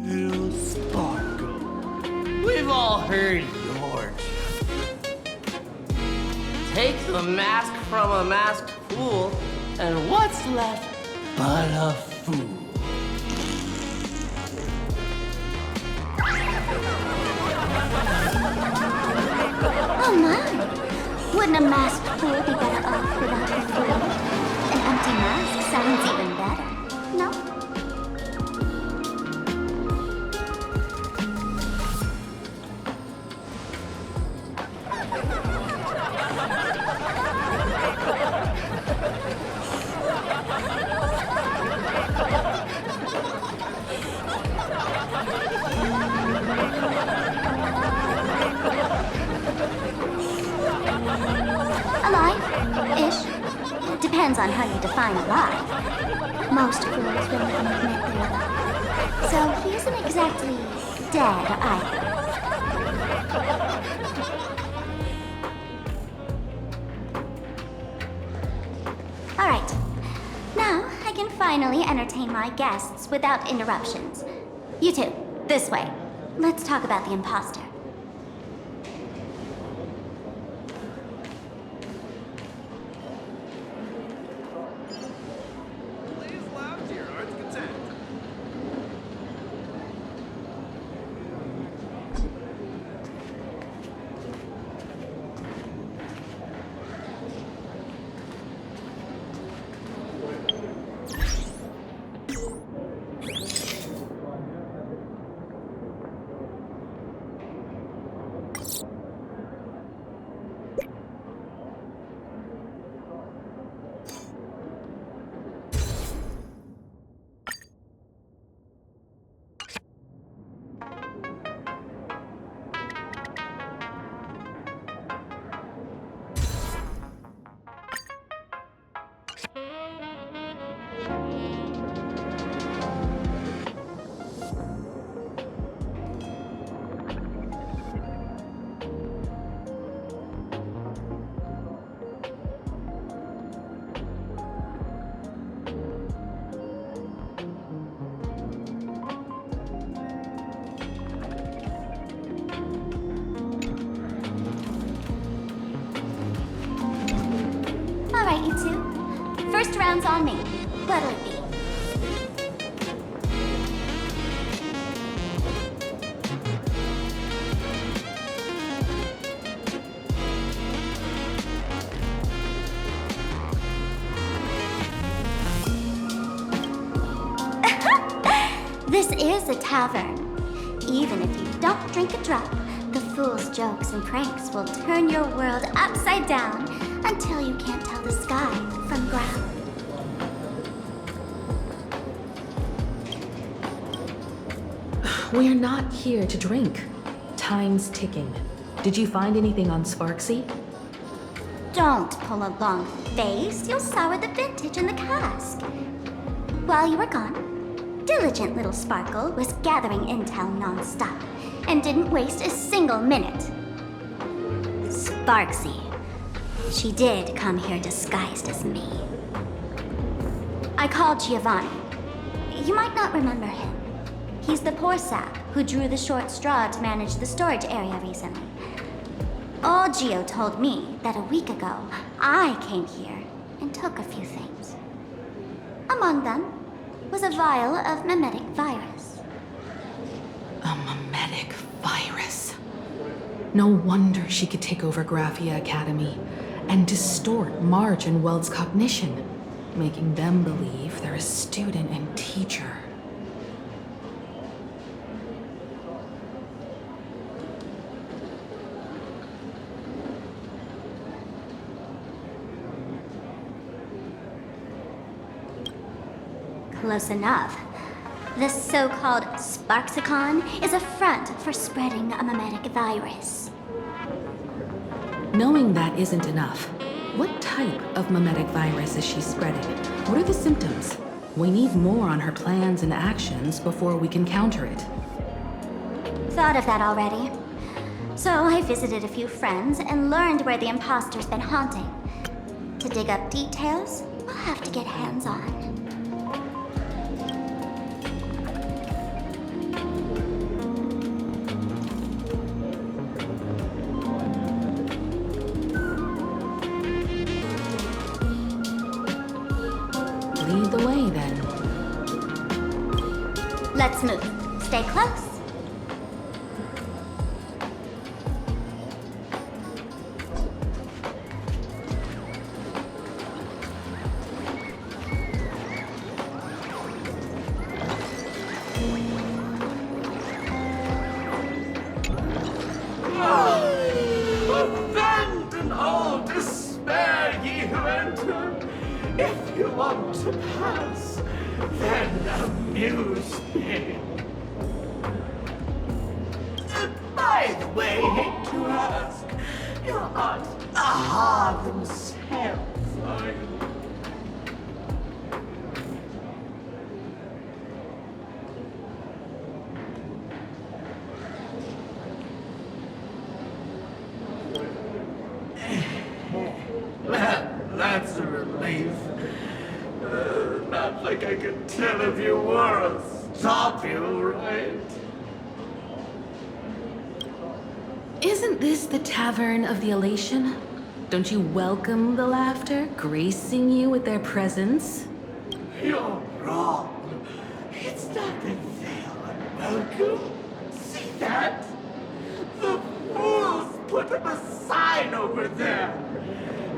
It'll sparkle. We've all heard yours. Take the mask from a masked fool, and what's left but a fool? Oh my! Wouldn't a masked fool be better off without a fool? An empty mask sounds even better, no? Alive-ish. Depends on how you define alive. Most fools won't even admit they're alive. So he isn't exactly dead either. Alright. Now I can finally entertain my guests without interruptions. You two, this way. Let's talk about the imposter. First round's on me. What'll it be? This is a tavern. Even if you don't drink a drop, the fool's jokes and pranks will turn your world upside down until you can't tell the sky from ground. We're not here to drink. Time's ticking. Did you find anything on Sparksy? Don't pull a long face. You'll sour the vintage in the cask. While you were gone, diligent little Sparkle was gathering intel non-stop and didn't waste a single minute. Sparksy. She did come here disguised as me. I called Giovanni. You might not remember him. He's the poor sap who drew the short straw to manage the storage area recently. Old Gio told me that a week ago, I came here and took a few things. Among them was a vial of mimetic virus. A mimetic virus. No wonder she could take over Graphia Academy and distort Marge and Weld's cognition, making them believe they're a student and teacher. Close enough. This so-called Sparksicon is a front for spreading a mimetic virus. Knowing that isn't enough, what type of mimetic virus is she spreading? What are the symptoms? We need more on her plans and actions before we can counter it. Thought of that already. So I visited a few friends and learned where the imposter's been haunting. To dig up details, we'll have to get hands-on. Lead the way, then. Let's move. Stay close. Abandon all despair, ye who enter. If you want to pass, then amuse me. By the way, hate to ask, you're not aha themselves, are you? That's a relief. Not like I could tell if you were or stop you, right? Isn't this the Tavern of the Elation? Don't you welcome the laughter, gracing you with their presence? You're wrong. It's not that they'll unwelcome. See that? The fools put up a sign over there.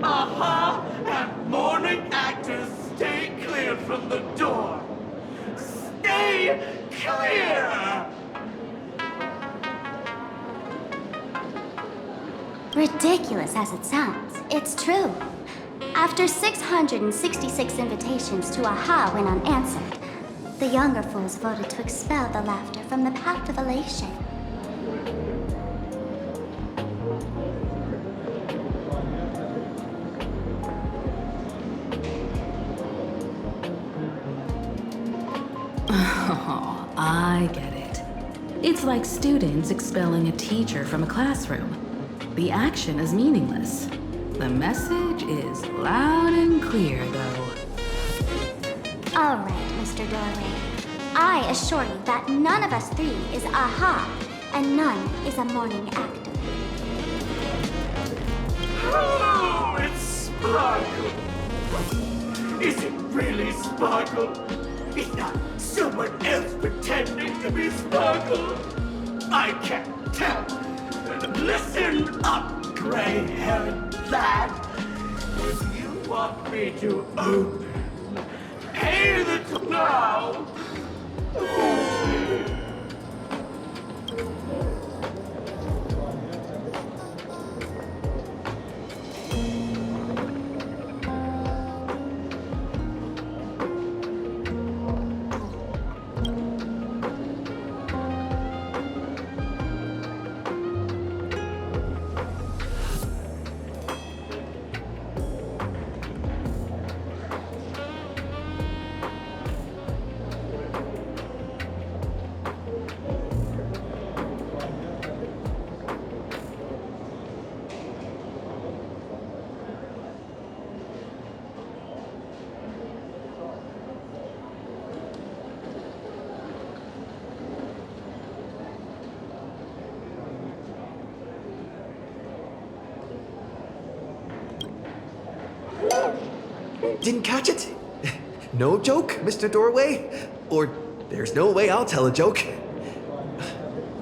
Aha! And morning actors stay clear from the door. Stay clear! Ridiculous as it sounds, it's true. After 666 invitations to AHA went unanswered, the younger fools voted to expel the laughter from the path of elation. Oh, I get it. It's like students expelling a teacher from a classroom. The action is meaningless. The message is loud and clear, though. All right, Mr. Doorway. I assure you that none of us three is AHA, and none is a morning actor. Oh, it's Sparkle. Is really Sparkle? It's not someone else pretending to be Sparkle. I can't tell. Listen up, gray-haired lad. If you want me to open, pay the clown. Didn't catch it? No joke, Mr. Doorway? Or there's no way I'll tell a joke.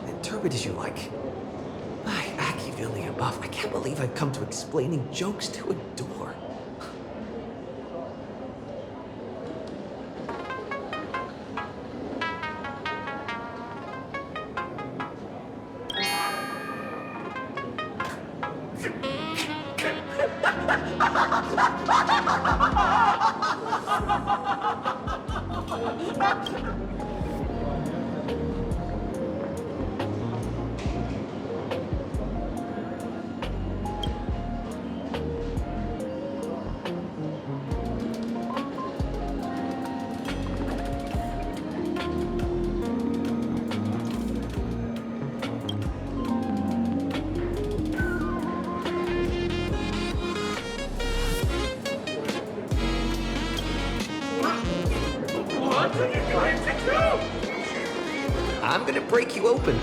Interpret as you like. Machiavelli above, I can't believe I've come to explaining jokes to a door. I'm gonna break you open.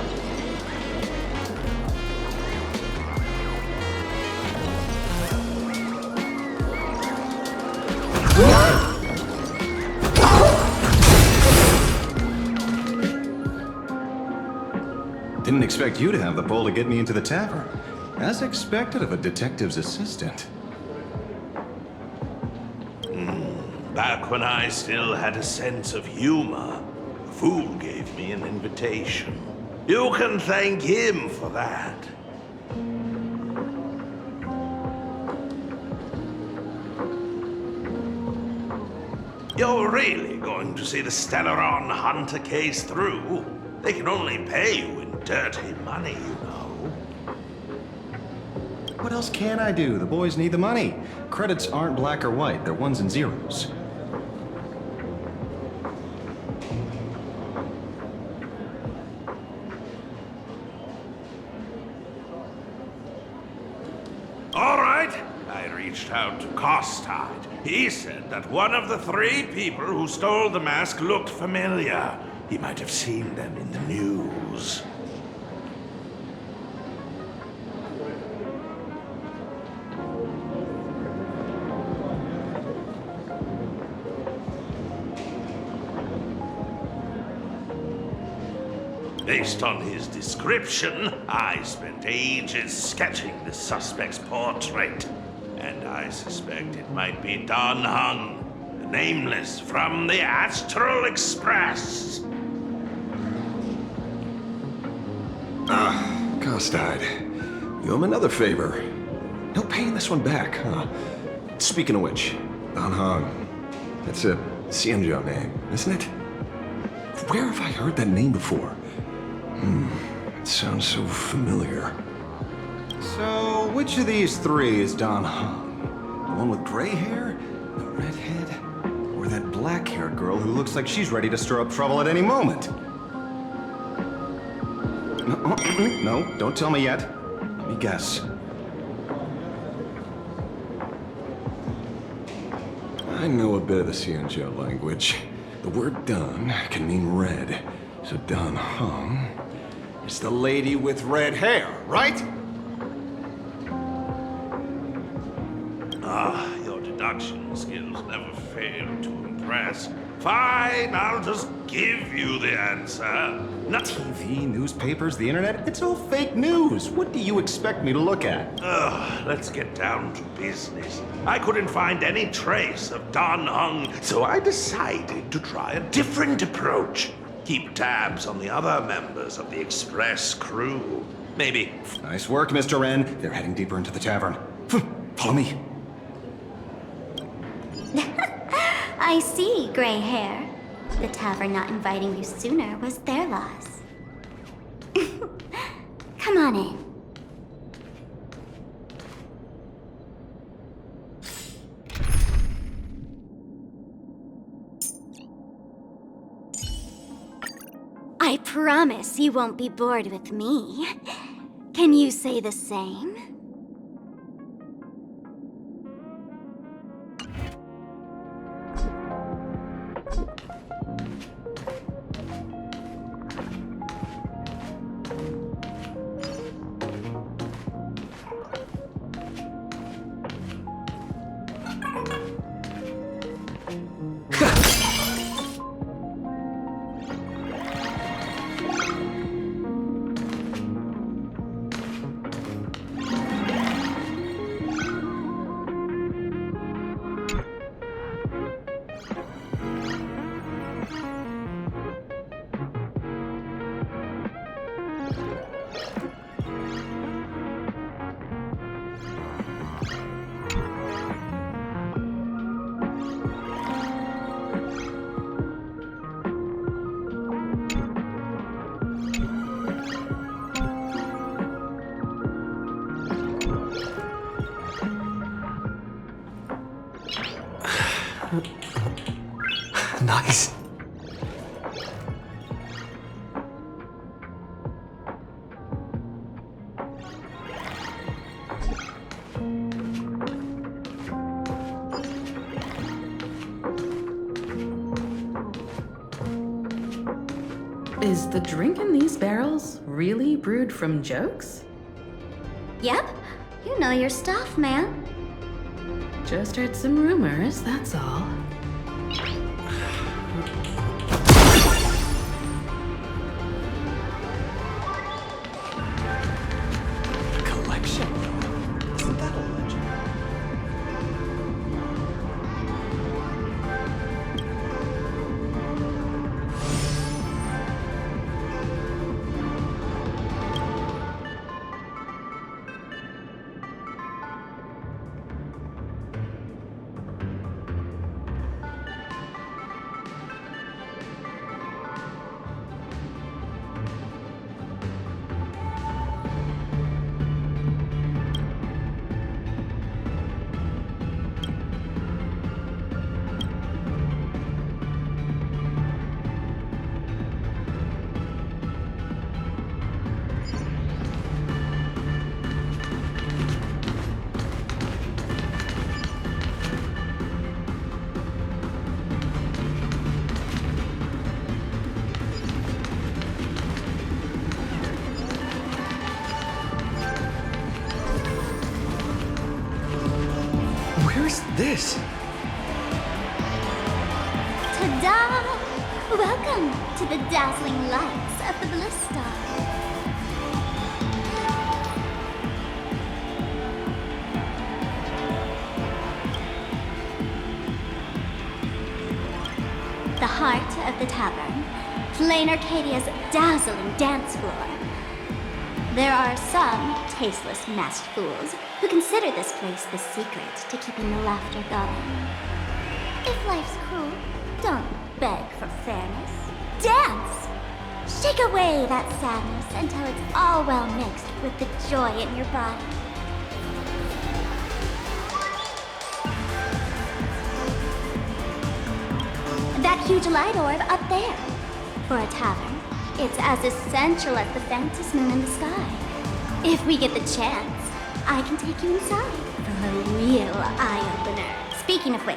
Didn't expect you to have the pull to get me into the tavern. As expected of a detective's assistant. Back when I still had a sense of humor, a fool gave me an invitation. You can thank him for that. You're really going to see the Stellaron Hunter case through? They can only pay you in dirty money, you know. What else can I do? The boys need the money. Credits aren't black or white, they're ones and zeros. All right. I reached out to Costide. He said that one of the 3 people who stole the mask looked familiar. He might have seen them in the news. Based on his description, I spent ages sketching the suspect's portrait. And I suspect it might be Don Hung, the nameless from the Astral Express. Costide. You owe him another favor. No paying this one back, huh? Speaking of which, Don Hung. That's a Xianzhou name, isn't it? Where have I heard that name before? It sounds so familiar. So, which of these 3 is Don Hung? The one with gray hair? The redhead? Or that black-haired girl who looks like she's ready to stir up trouble at any moment? No, don't tell me yet. Let me guess. I know a bit of the Xianzhou language. The word Don can mean red. So Don Hung is the lady with red hair, right? Your seduction skills never fail to impress. Fine, I'll just give you the answer. TV, newspapers, the internet, it's all fake news. What do you expect me to look at? Let's get down to business. I couldn't find any trace of Dan Heng, so I decided to try a different approach. Keep tabs on the other members of the Express crew. Maybe. Nice work, Mr. Wren. They're heading deeper into the tavern. Follow me. I see, gray hair. The tavern not inviting you sooner was their loss. Come on in. I promise you won't be bored with me. Can you say the same? Nice. Is the drink in these barrels really brewed from jokes? Yep. You know your stuff, man. Just heard some rumors, that's all. Collection? Isn't that a legend? Where's this? Ta-da! Welcome to the dazzling lights of the Bliss Star. The heart of the tavern, Plain Arcadia's dazzling dance floor. There are some tasteless masked fools who consider this place the secret to keeping the laughter going. If life's cruel, don't beg for fairness. Dance! Shake away that sadness until it's all well mixed with the joy in your body. That huge light orb up there. For a tavern, it's as essential as the faintest moon in the sky. If we get the chance, I can take you inside for a real eye-opener. Speaking of which,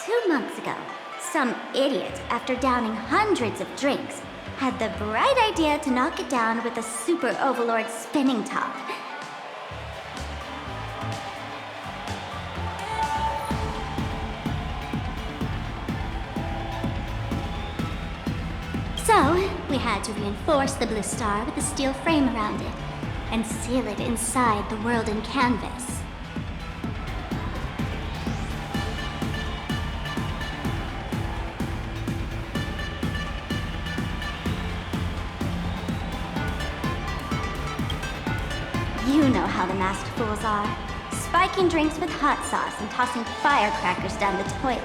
2 months ago, some idiot, after downing hundreds of drinks, had the bright idea to knock it down with a super overlord spinning top. had to reinforce the blue star with a steel frame around it and seal it inside the world in canvas. You know how the masked fools are. Spiking drinks with hot sauce and tossing firecrackers down the toilet.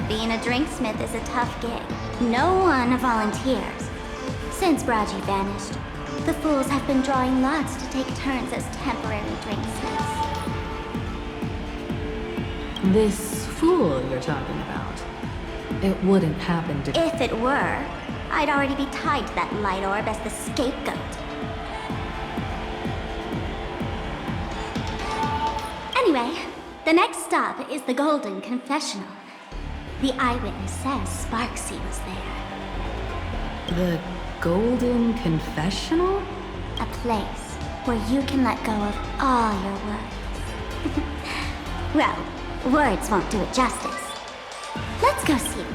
Being a drinksmith is a tough gig. No one volunteers. Since Braji vanished, the fools have been drawing lots to take turns as temporary drinksmiths. This fool you're talking about, it wouldn't happen to... If it were, I'd already be tied to that light orb as the scapegoat. Anyway, the next stop is the Golden Confessional. The eyewitness says Sparksy was there. The Golden Confessional? A place where you can let go of all your worries. Well, words won't do it justice. Let's go see.